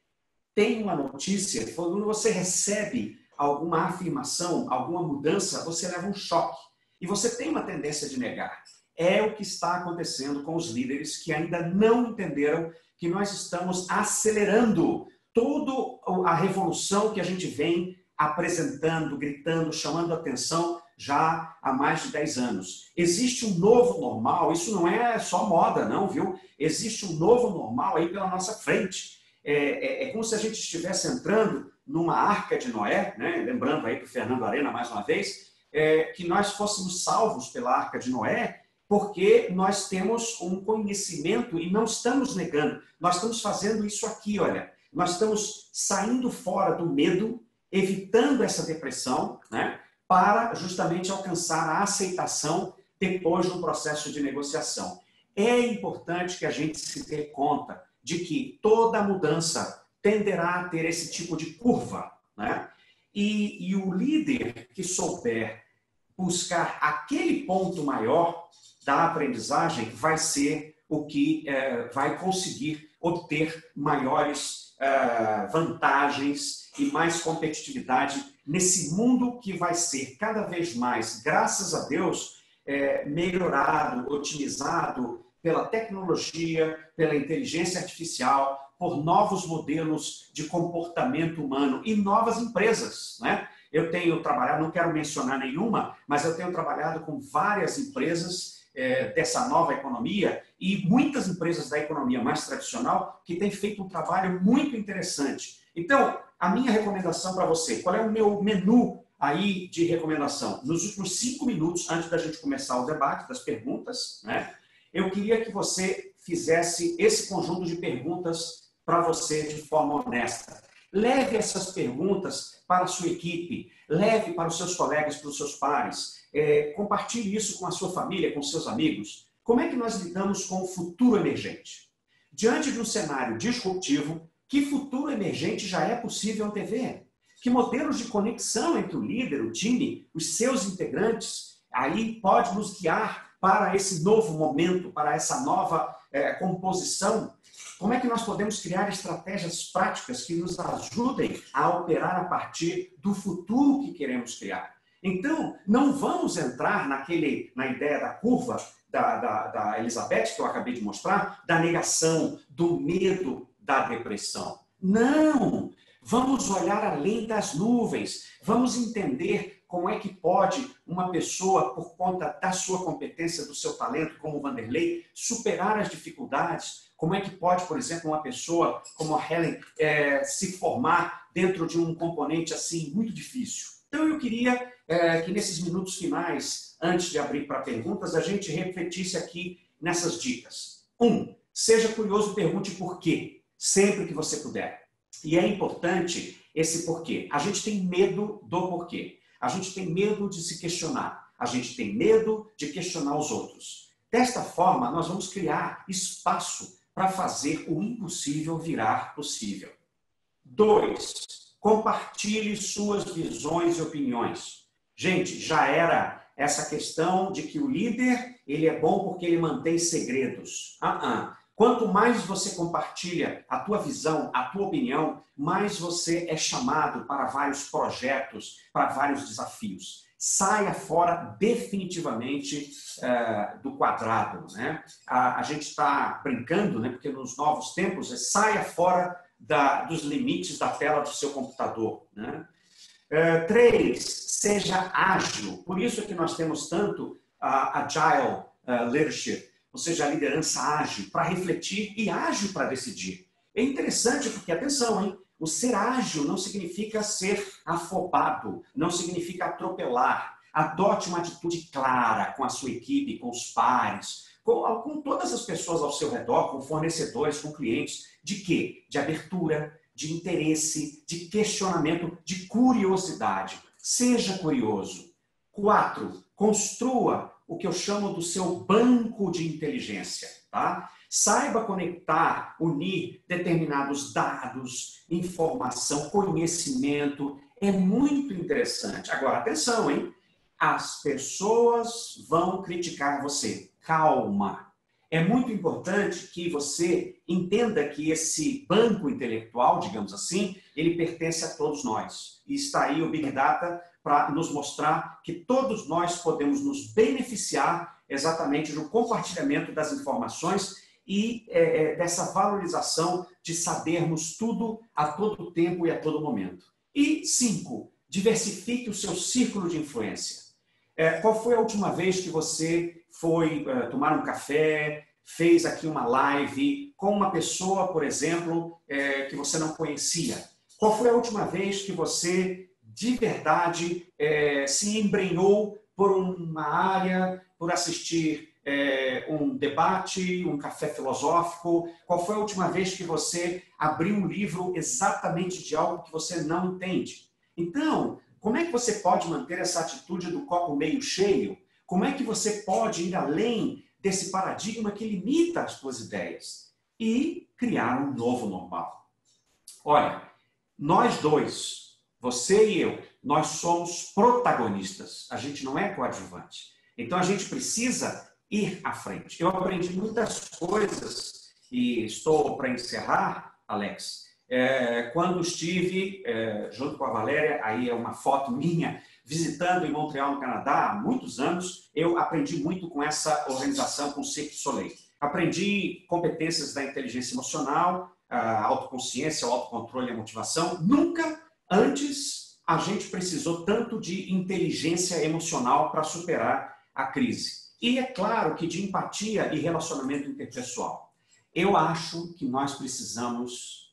tem uma notícia, quando você recebe alguma afirmação, alguma mudança, você leva um choque. E você tem uma tendência de negar. É o que está acontecendo com os líderes que ainda não entenderam que nós estamos acelerando toda a revolução que a gente vem apresentando, gritando, chamando a atenção já há mais de 10 anos. Existe um novo normal, isso não é só moda, não, viu? Existe um novo normal aí pela nossa frente. É como se a gente estivesse entrando numa arca de Noé, né? Lembrando aí para o Fernando Arena mais uma vez, que nós fôssemos salvos pela arca de Noé, porque nós temos um conhecimento e não estamos negando. Nós estamos fazendo isso aqui, olha. Nós estamos saindo fora do medo, evitando essa depressão, né, para justamente alcançar a aceitação depois do processo de negociação. É importante que a gente se dê conta de que toda mudança tenderá a ter esse tipo de curva, né? E o líder que souber buscar aquele ponto maior da aprendizagem vai ser o que vai conseguir obter maiores vantagens e mais competitividade nesse mundo que vai ser cada vez mais, graças a Deus, melhorado, otimizado pela tecnologia, pela inteligência artificial, por novos modelos de comportamento humano e novas empresas, né? Eu tenho trabalhado, não quero mencionar nenhuma, mas eu tenho trabalhado com várias empresas dessa nova economia e muitas empresas da economia mais tradicional que têm feito um trabalho muito interessante. Então, a minha recomendação para você, qual é o meu menu aí de recomendação? Nos últimos 5 minutos, antes da gente começar o debate, das perguntas, né, eu queria que você fizesse esse conjunto de perguntas para você de forma honesta. Leve essas perguntas para a sua equipe, leve para os seus colegas, para os seus pares, compartilhe isso com a sua família, com seus amigos. Como é que nós lidamos com o futuro emergente? Diante de um cenário disruptivo, que futuro emergente já é possível antever? Que modelos de conexão entre o líder, o time, os seus integrantes, aí pode nos guiar para esse novo momento, para essa nova composição? Como é que nós podemos criar estratégias práticas que nos ajudem a operar a partir do futuro que queremos criar? Então, não vamos entrar na ideia da curva da Elizabeth, que eu acabei de mostrar, da negação, do medo, da depressão. Não! Vamos olhar além das nuvens, vamos entender como é que pode uma pessoa, por conta da sua competência, do seu talento, como o Vanderlei, superar as dificuldades? Como é que pode, por exemplo, uma pessoa como a Helen se formar dentro de um componente assim muito difícil? Então eu queria que nesses minutos finais, antes de abrir para perguntas, a gente refletisse aqui nessas dicas. 1. Seja curioso e pergunte por quê, sempre que você puder. E é importante esse porquê. A gente tem medo do porquê. A gente tem medo de se questionar. A gente tem medo de questionar os outros. Desta forma, nós vamos criar espaço para fazer o impossível virar possível. 2. Compartilhe suas visões e opiniões. Gente, já era essa questão de que o líder, ele é bom porque ele mantém segredos. Quanto mais você compartilha a tua visão, a tua opinião, mais você é chamado para vários projetos, para vários desafios. Saia fora definitivamente do quadrado, né? A gente está brincando, né? Porque nos novos tempos, saia fora dos limites da tela do seu computador, né? 3, seja ágil. Por isso que nós temos tanto Agile Leadership, ou seja, a liderança ágil, para refletir e ágil para decidir. É interessante porque, atenção, hein? O ser ágil não significa ser afobado, não significa atropelar. Adote uma atitude clara com a sua equipe, com os pares, com todas as pessoas ao seu redor, com fornecedores, com clientes. De quê? De abertura, de interesse, de questionamento, de curiosidade. Seja curioso. 4, construa o que eu chamo do seu banco de inteligência, tá? Saiba conectar, unir determinados dados, informação, conhecimento. É muito interessante. Agora, atenção, hein? As pessoas vão criticar você. Calma. É muito importante que você entenda que esse banco intelectual, digamos assim, ele pertence a todos nós. E está aí o Big Data para nos mostrar que todos nós podemos nos beneficiar exatamente do compartilhamento das informações e dessa valorização de sabermos tudo a todo tempo e a todo momento. E 5, diversifique o seu círculo de influência. Qual foi a última vez que você foi tomar um café, fez aqui uma live com uma pessoa, por exemplo, que você não conhecia? Qual foi a última vez que você, de verdade, se embrenhou por uma área, por assistir um debate, um café filosófico? Qual foi a última vez que você abriu um livro exatamente de algo que você não entende? Então, como é que você pode manter essa atitude do copo meio cheio? Como é que você pode ir além desse paradigma que limita as suas ideias e criar um novo normal? Olha, nós dois, você e eu, nós somos protagonistas. A gente não é coadjuvante. Então, a gente precisa ir à frente. Eu aprendi muitas coisas e estou para encerrar, Alex, quando estive junto com a Valéria, aí é uma foto minha, visitando em Montreal, no Canadá, há muitos anos. Eu aprendi muito com essa organização, com o Cirque du Soleil. Aprendi competências da inteligência emocional, a autoconsciência, o autocontrole e a motivação. Nunca antes a gente precisou tanto de inteligência emocional para superar a crise. E é claro que de empatia e relacionamento interpessoal. Eu acho que nós precisamos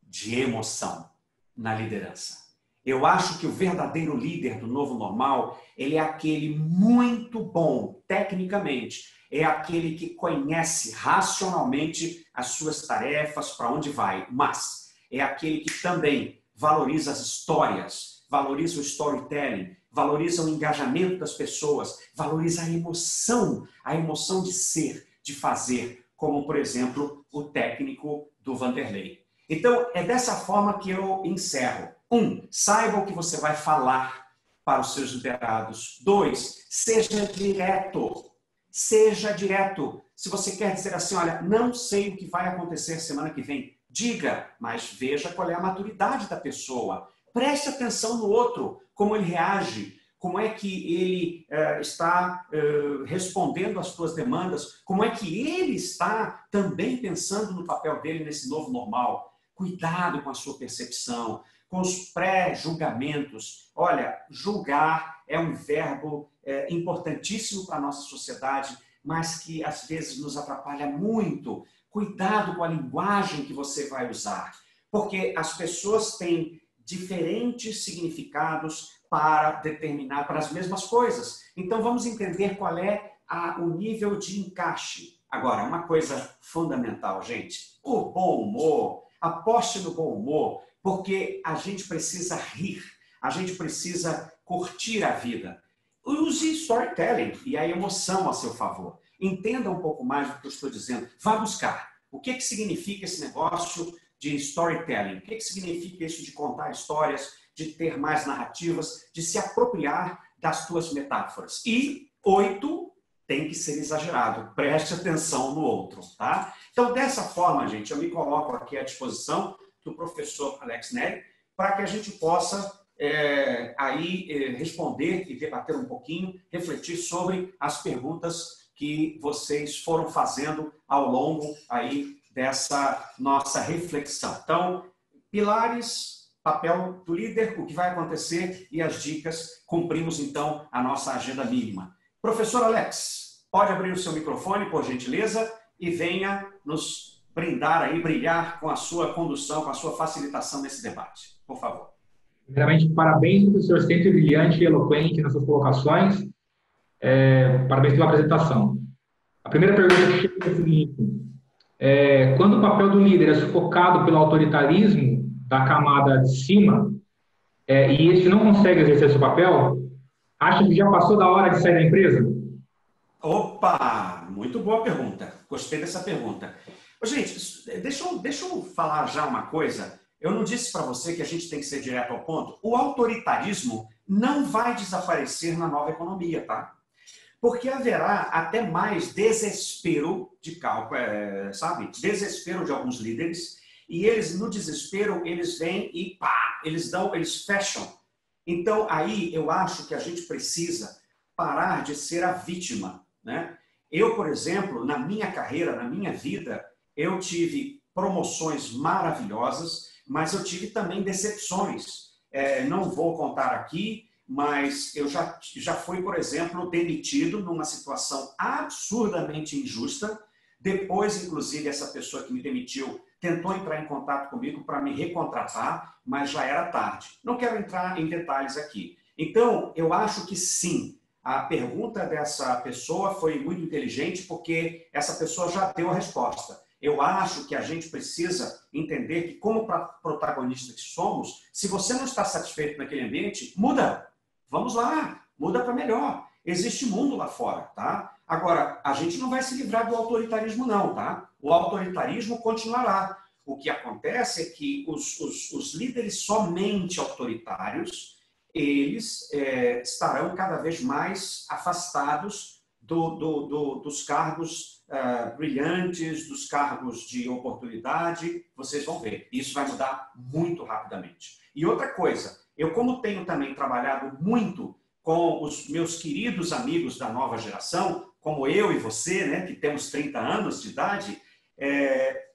de emoção na liderança. Eu acho que o verdadeiro líder do novo normal, ele é aquele muito bom tecnicamente, é aquele que conhece racionalmente as suas tarefas, para onde vai, mas é aquele que também valoriza as histórias, valoriza o storytelling, valoriza o engajamento das pessoas, valoriza a emoção de ser, de fazer, como, por exemplo, o técnico do Vanderlei. Então, é dessa forma que eu encerro. 1, saiba o que você vai falar para os seus liderados. 2, seja direto. Seja direto. Se você quer dizer assim, olha, não sei o que vai acontecer semana que vem, diga, mas veja qual é a maturidade da pessoa. Preste atenção no outro, como ele reage, como é que ele está respondendo às suas demandas, como é que ele está também pensando no papel dele nesse novo normal. Cuidado com a sua percepção, com os pré-julgamentos. Olha, julgar é um verbo importantíssimo para a nossa sociedade, mas que às vezes nos atrapalha muito. Cuidado com a linguagem que você vai usar, porque as pessoas têm diferentes significados para as mesmas coisas. Então vamos entender qual é o nível de encaixe. Agora, uma coisa fundamental, gente, o bom humor, aposte no bom humor, porque a gente precisa rir, a gente precisa curtir a vida. Use storytelling e a emoção a seu favor. Entenda um pouco mais do que eu estou dizendo. Vá buscar. O que significa esse negócio de storytelling? O que significa isso de contar histórias, de ter mais narrativas, de se apropriar das tuas metáforas? E 8, tem que ser exagerado. Preste atenção no outro, tá? Então, dessa forma, gente, eu me coloco aqui à disposição do professor Alex Neri para que a gente possa responder e debater um pouquinho, refletir sobre as perguntas que vocês foram fazendo ao longo aí dessa nossa reflexão. Então, pilares, papel do líder, o que vai acontecer e as dicas. Cumprimos, então, a nossa agenda mínima. Professor Alex, pode abrir o seu microfone, por gentileza, e venha nos brindar aí, brilhar com a sua condução, com a sua facilitação nesse debate. Por favor. Primeiramente, parabéns, professor, sempre brilhante e eloquente nas suas colocações. Parabéns pela apresentação. A primeira pergunta que chega é a seguinte: quando o papel do líder é sufocado pelo autoritarismo da camada de cima, e este não consegue exercer seu papel, acha que já passou da hora de sair da empresa? Opa! Muito boa pergunta. Gostei dessa pergunta. Gente, deixa eu falar já uma coisa. Eu não disse para você que a gente tem que ser direto ao ponto. O autoritarismo não vai desaparecer na nova economia, tá? Porque haverá até mais desespero de sabe? Desespero de alguns líderes. E eles, no desespero, eles vêm e pá, eles fecham. Então, aí eu acho que a gente precisa parar de ser a vítima, né? Eu, por exemplo, na minha carreira, na minha vida, eu tive promoções maravilhosas, mas eu tive também decepções. Não vou contar aqui, mas eu já fui, por exemplo, demitido numa situação absurdamente injusta. Depois, inclusive, essa pessoa que me demitiu tentou entrar em contato comigo para me recontratar, mas já era tarde. Não quero entrar em detalhes aqui. Então, eu acho que sim, a pergunta dessa pessoa foi muito inteligente, porque essa pessoa já deu a resposta. Eu acho que a gente precisa entender que, como protagonista que somos, se você não está satisfeito naquele ambiente, muda. Vamos lá, muda para melhor. Existe mundo lá fora, tá? Agora, a gente não vai se livrar do autoritarismo não, tá? O autoritarismo continuará. O que acontece é que os líderes somente autoritários, eles estarão cada vez mais afastados dos cargos brilhantes, dos cargos de oportunidade. Vocês vão ver, isso vai mudar muito rapidamente. E outra coisa, eu como tenho também trabalhado muito com os meus queridos amigos da nova geração, como eu e você, né, que temos 30 anos de idade,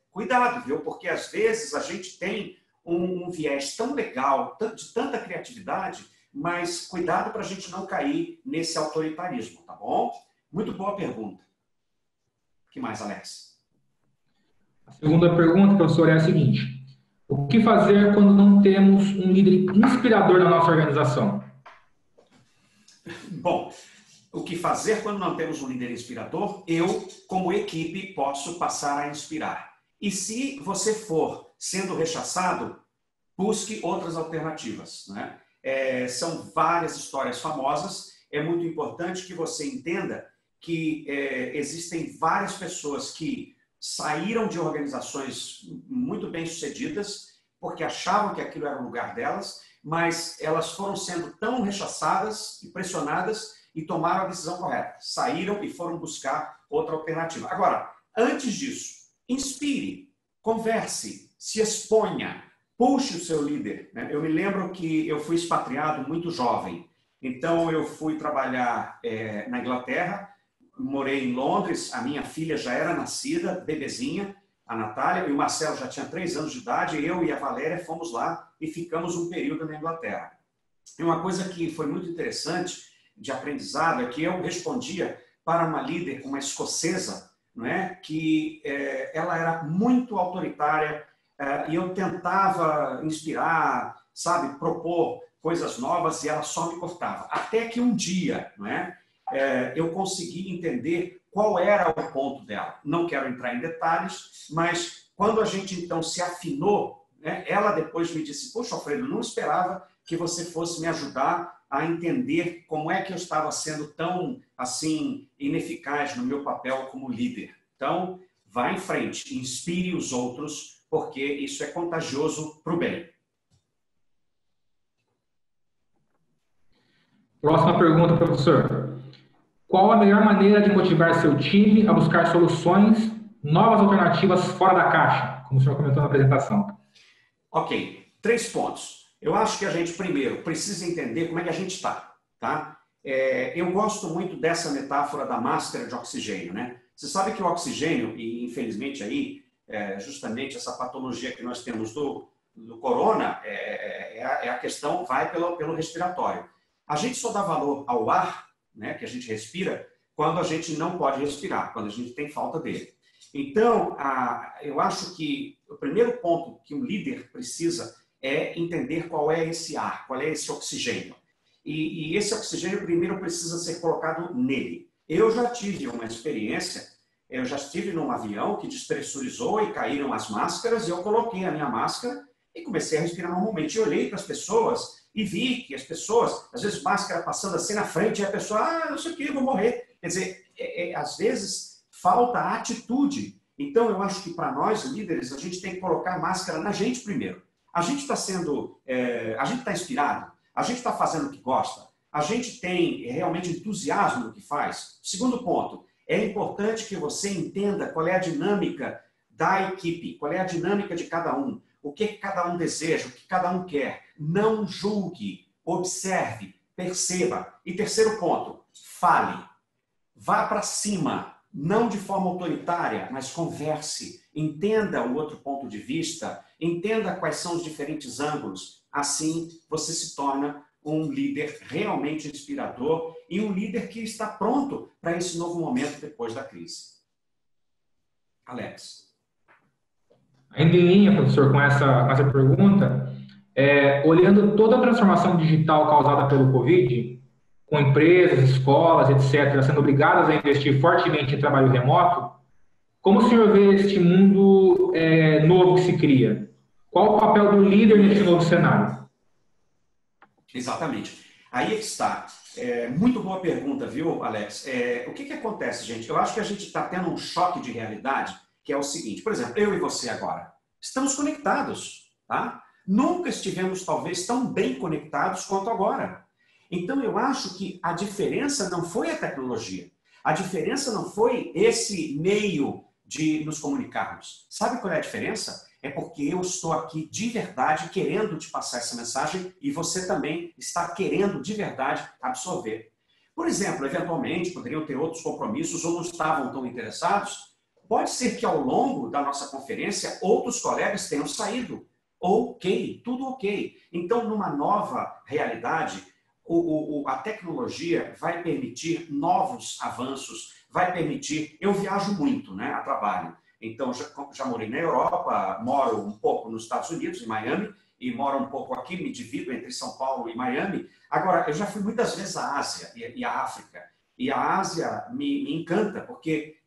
cuidado, viu? Porque às vezes a gente tem um viés tão legal, de tanta criatividade, mas cuidado para a gente não cair nesse autoritarismo, tá bom? Muito boa pergunta. O que mais, Alex? A segunda pergunta, professor, é a seguinte: o que fazer quando não temos um líder inspirador na nossa organização? Bom, o que fazer quando não temos um líder inspirador? Eu, como equipe, posso passar a inspirar. E se você for sendo rechaçado, busque outras alternativas, né? São várias histórias famosas. É muito importante que você entenda que existem várias pessoas que saíram de organizações muito bem-sucedidas porque achavam que aquilo era o lugar delas, mas elas foram sendo tão rechaçadas e pressionadas e tomaram a decisão correta. Saíram e foram buscar outra alternativa. Agora, antes disso, inspire, converse, se exponha, puxe o seu líder, né? Eu me lembro que eu fui expatriado muito jovem. Então, eu fui trabalhar na Inglaterra, morei em Londres, a minha filha já era nascida, bebezinha, a Natália, e o Marcelo já tinha 3 anos de idade, eu e a Valéria fomos lá e ficamos um período na Inglaterra. E uma coisa que foi muito interessante de aprendizado é que eu respondia para uma líder, uma escocesa, não é? Que ela era muito autoritária, e eu tentava inspirar, sabe, propor coisas novas e ela só me cortava. Até que um dia, não é? Eu consegui entender qual era o ponto dela. Não quero entrar em detalhes, mas quando a gente então se afinou, né, ela depois me disse: poxa, Alfredo, não esperava que você fosse me ajudar a entender como é que eu estava sendo tão, assim, ineficaz no meu papel como líder. Então, vá em frente, inspire os outros, porque isso é contagioso para o bem. Próxima pergunta, professor. Qual a melhor maneira de motivar seu time a buscar soluções, novas alternativas fora da caixa, como o senhor comentou na apresentação? Ok, 3 pontos. Eu acho que a gente, primeiro, precisa entender como é que a gente está, tá? Eu gosto muito dessa metáfora da máscara de oxigênio, né? Você sabe que o oxigênio, e infelizmente aí, justamente essa patologia que nós temos do corona, a questão vai pelo respiratório. A gente só dá valor ao ar, né, que a gente respira, quando a gente não pode respirar, quando a gente tem falta dele. Então, eu acho que o primeiro ponto que um líder precisa é entender qual é esse ar, qual é esse oxigênio. E esse oxigênio primeiro precisa ser colocado nele. Eu já tive uma experiência, eu já estive num avião que despressurizou e caíram as máscaras, e eu coloquei a minha máscara e comecei a respirar normalmente. Eu olhei para as pessoas e vi que as pessoas, às vezes, máscara passando assim na frente, e a pessoa, não sei o que, vou morrer. Quer dizer, às vezes, falta atitude. Então, eu acho que para nós, líderes, a gente tem que colocar máscara na gente primeiro. A gente está a gente está inspirado, a gente está fazendo o que gosta, a gente tem realmente entusiasmo no que faz. Segundo ponto, é importante que você entenda qual é a dinâmica da equipe, qual é a dinâmica de cada um, o que cada um deseja, o que cada um quer. Não julgue, observe, perceba. E terceiro ponto, fale. Vá para cima, não de forma autoritária, mas converse. Entenda o outro ponto de vista, entenda quais são os diferentes ângulos. Assim, você se torna um líder realmente inspirador e um líder que está pronto para esse novo momento depois da crise. Alex. Ainda em linha, professor, com essa pergunta, olhando toda a transformação digital causada pelo Covid, com empresas, escolas, etc., sendo obrigadas a investir fortemente em trabalho remoto, como o senhor vê este mundo novo que se cria? Qual o papel do líder nesse novo cenário? Exatamente. Aí é que está. Muito boa pergunta, viu, Alex? O que acontece, gente? Eu acho que a gente está tendo um choque de realidade, que é o seguinte. Por exemplo, eu e você agora, estamos conectados, tá? Nunca estivemos, talvez, tão bem conectados quanto agora. Então, eu acho que a diferença não foi a tecnologia. A diferença não foi esse meio de nos comunicarmos. Sabe qual é a diferença? É porque eu estou aqui de verdade querendo te passar essa mensagem e você também está querendo de verdade absorver. Por exemplo, eventualmente, poderiam ter outros compromissos ou não estavam tão interessados. Pode ser que ao longo da nossa conferência outros colegas tenham saído. Ok, tudo ok. Então, numa nova realidade, a tecnologia vai permitir novos avanços, vai permitir... Eu viajo muito, né, a trabalho. Então, já morei na Europa, moro um pouco nos Estados Unidos, em Miami, e moro um pouco aqui, me divido entre São Paulo e Miami. Agora, eu já fui muitas vezes à Ásia e à África. E a Ásia me encanta, porque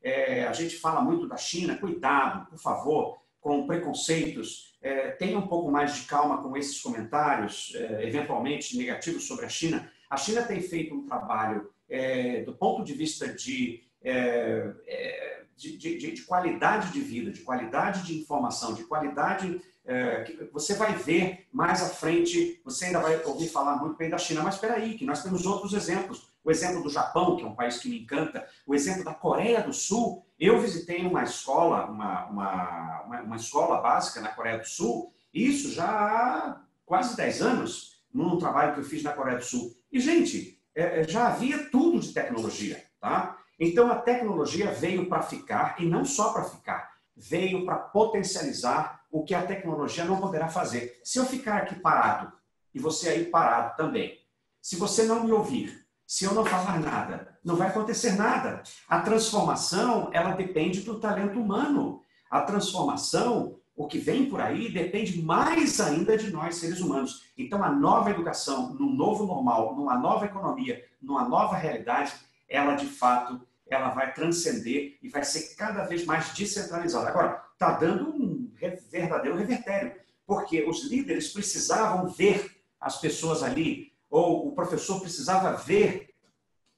a gente fala muito da China. Cuidado, por favor, com preconceitos. Tenha um pouco mais de calma com esses comentários, eventualmente negativos sobre a China. A China tem feito um trabalho, do ponto de vista de qualidade de vida, de qualidade de informação, de qualidade que você vai ver mais à frente, você ainda vai ouvir falar muito bem da China, mas espera aí, que nós temos outros exemplos. O exemplo do Japão, que é um país que me encanta, o exemplo da Coreia do Sul. Eu visitei uma escola, uma escola básica na Coreia do Sul, isso já há quase 10 anos, num trabalho que eu fiz na Coreia do Sul. E, gente, já havia tudo de tecnologia, tá? Então, a tecnologia veio para ficar, e não só para ficar, veio para potencializar o que a tecnologia não poderá fazer. Se eu ficar aqui parado, e você aí parado também. Se você não me ouvir, se eu não falar nada, não vai acontecer nada. A transformação, ela depende do talento humano. A transformação, o que vem por aí, depende mais ainda de nós, seres humanos. Então, a nova educação, no novo normal, numa nova economia, numa nova realidade, ela, de fato, ela vai transcender e vai ser cada vez mais descentralizada. Agora, está dando um verdadeiro revertério, porque os líderes precisavam ver as pessoas ali, ou o professor precisava ver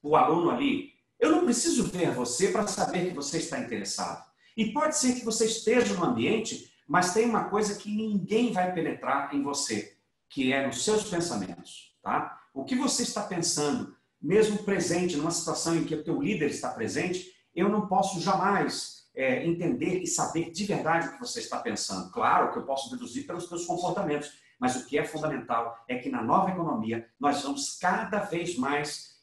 o aluno ali. Eu não preciso ver você para saber que você está interessado. E pode ser que você esteja no ambiente, mas tem uma coisa que ninguém vai penetrar em você, que é nos seus pensamentos. Tá? O que você está pensando, mesmo presente, numa situação em que o teu líder está presente, eu não posso jamais entender e saber de verdade o que você está pensando. Claro que eu posso deduzir pelos teus comportamentos, mas o que é fundamental é que na nova economia nós vamos cada vez mais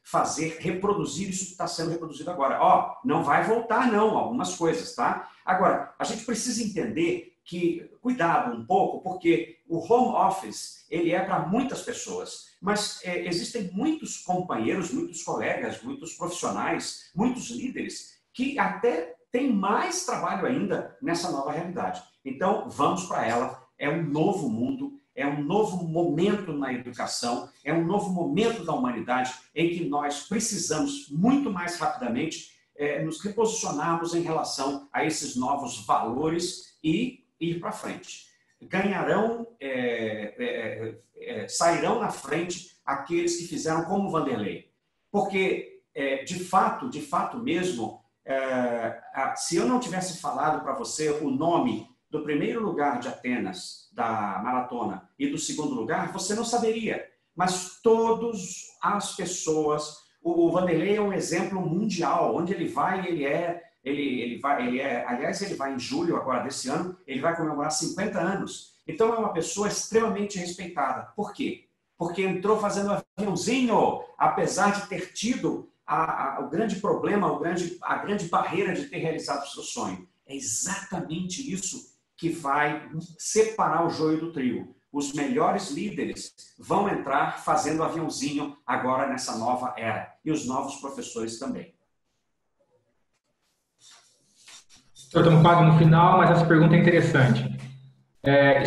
reproduzir isso que está sendo reproduzido agora. Ó, não vai voltar não, algumas coisas, tá? Agora, a gente precisa entender que, cuidado um pouco, porque o home office, ele é para muitas pessoas, mas existem muitos companheiros, muitos colegas, muitos profissionais, muitos líderes que até têm mais trabalho ainda nessa nova realidade. Então, vamos para ela. É um novo mundo, é um novo momento na educação, é um novo momento da humanidade em que nós precisamos muito mais rapidamente nos reposicionarmos em relação a esses novos valores e ir para frente. Ganharão, sairão na frente aqueles que fizeram como Vanderlei. Porque, de fato mesmo, se eu não tivesse falado para você o nome do primeiro lugar de Atenas, da maratona, e do segundo lugar, você não saberia. Mas todas as pessoas... O Vanderlei é um exemplo mundial. Onde ele vai, aliás, ele vai em julho agora desse ano, ele vai comemorar 50 anos. Então é uma pessoa extremamente respeitada. Por quê? Porque entrou fazendo aviãozinho, apesar de ter tido o grande problema, a grande barreira de ter realizado o seu sonho. É exatamente isso que vai separar o joio do trigo. Os melhores líderes vão entrar fazendo aviãozinho agora nessa nova era. E os novos professores também. Estamos quase no final, mas essa pergunta é interessante.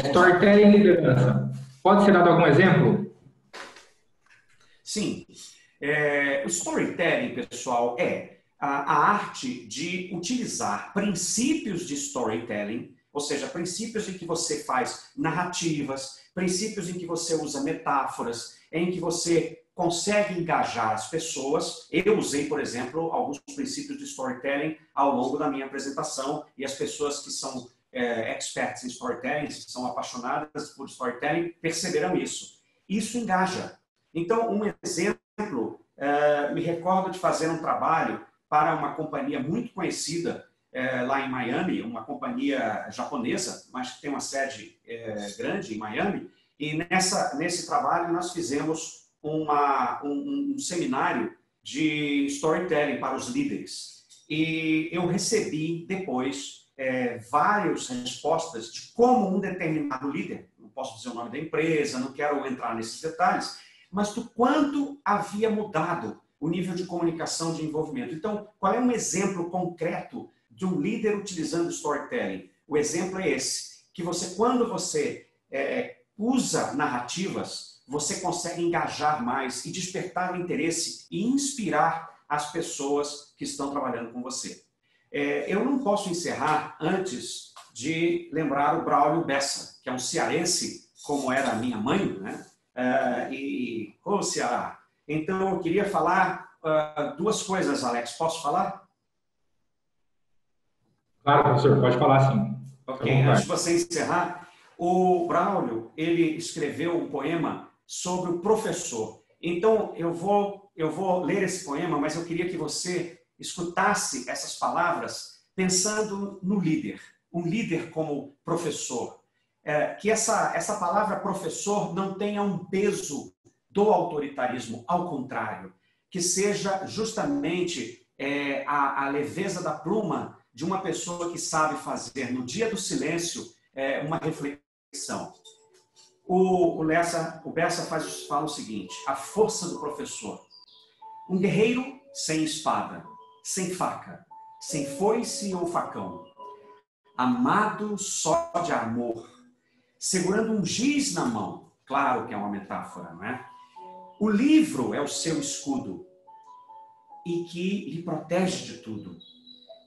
Storytelling e liderança. Pode ser dado algum exemplo? Sim. O storytelling, pessoal, é a arte de utilizar princípios de storytelling, ou seja, princípios em que você faz narrativas, princípios em que você usa metáforas, em que você consegue engajar as pessoas. Eu usei, por exemplo, alguns princípios de storytelling ao longo da minha apresentação e as pessoas que são experts em storytelling, que são apaixonadas por storytelling, perceberam isso. Isso engaja. Então, um exemplo, me recordo de fazer um trabalho para uma companhia muito conhecida lá em Miami, uma companhia japonesa, mas que tem uma sede grande em Miami, e nesse trabalho nós fizemos um seminário de storytelling para os líderes. E eu recebi depois várias respostas de como um determinado líder, não posso dizer o nome da empresa, não quero entrar nesses detalhes, mas do quanto havia mudado o nível de comunicação, de envolvimento. Então, qual é um exemplo concreto de um líder utilizando storytelling? O exemplo é esse, que quando você usa narrativas, você consegue engajar mais e despertar o interesse e inspirar as pessoas que estão trabalhando com você. Eu não posso encerrar antes de lembrar o Braulio Bessa, que é um cearense, como era a minha mãe, né? Ô Ceará! Então, eu queria falar duas coisas, Alex. Posso falar? Claro, professor, pode falar sim. Ok, antes de você encerrar, o Braulio, ele escreveu um poema sobre o professor. Então, eu vou ler esse poema, mas eu queria que você escutasse essas palavras pensando no líder. Um líder como professor. Que essa palavra professor não tenha um peso do autoritarismo, ao contrário. Que seja justamente a leveza da pluma de uma pessoa que sabe fazer, no dia do silêncio, uma reflexão. O Bessa fala o seguinte: a força do professor. Um guerreiro sem espada, sem faca, sem foice ou facão, amado só de amor, segurando um giz na mão. Claro que é uma metáfora, não é? O livro é o seu escudo e que lhe protege de tudo,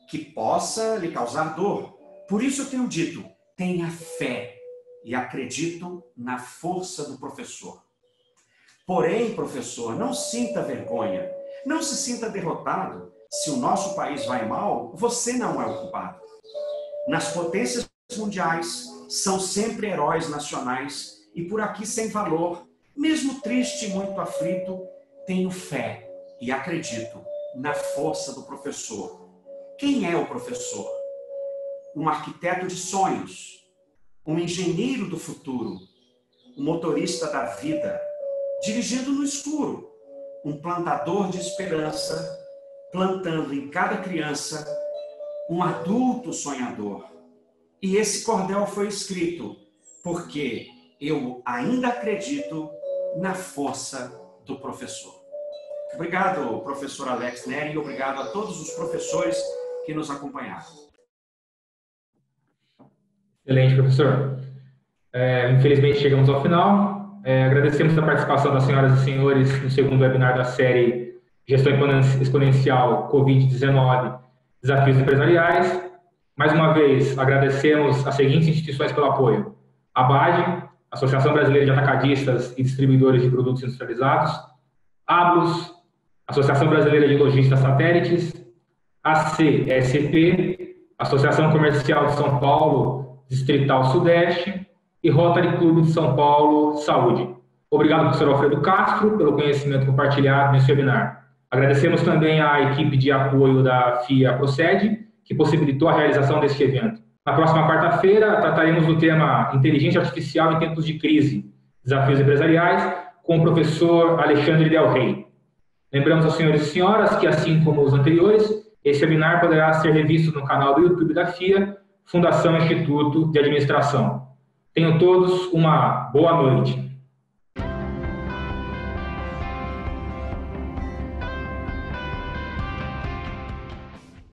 que possa lhe causar dor. Por isso eu tenho dito, tenha fé e acredito na força do professor. Porém, professor, não sinta vergonha, não se sinta derrotado. Se o nosso país vai mal, você não é o culpado. Nas potências mundiais, são sempre heróis nacionais e por aqui sem valor, mesmo triste e muito aflito, tenho fé e acredito na força do professor. Quem é o professor? Um arquiteto de sonhos, um engenheiro do futuro, um motorista da vida, dirigindo no escuro, um plantador de esperança, plantando em cada criança um adulto sonhador. E esse cordel foi escrito porque eu ainda acredito na força do professor. Obrigado, professor Alex Neri, e obrigado a todos os professores que nos acompanharam. Excelente, professor. Infelizmente, chegamos ao final. Agradecemos a participação das senhoras e senhores no segundo webinar da série Gestão Exponencial Covid-19, Desafios Empresariais. Mais uma vez, agradecemos as seguintes instituições pelo apoio: a ABAGE, Associação Brasileira de Atacadistas e Distribuidores de Produtos Industrializados, ABLUS, Associação Brasileira de Lojistas Satélites, ACSP, Associação Comercial de São Paulo, Distrital Sudeste, e Rotary Clube de São Paulo Saúde. Obrigado, professor Alfredo Castro, pelo conhecimento compartilhado nesse webinar. Agradecemos também à equipe de apoio da FIA Procede, que possibilitou a realização deste evento. Na próxima quarta-feira, trataremos do tema Inteligência Artificial em Tempos de Crise, Desafios Empresariais, com o professor Alexandre Del Rey. Lembramos aos senhores e senhoras que, assim como os anteriores, esse webinar poderá ser revisto no canal do YouTube da FIA, Fundação Instituto de Administração. Tenham todos uma boa noite.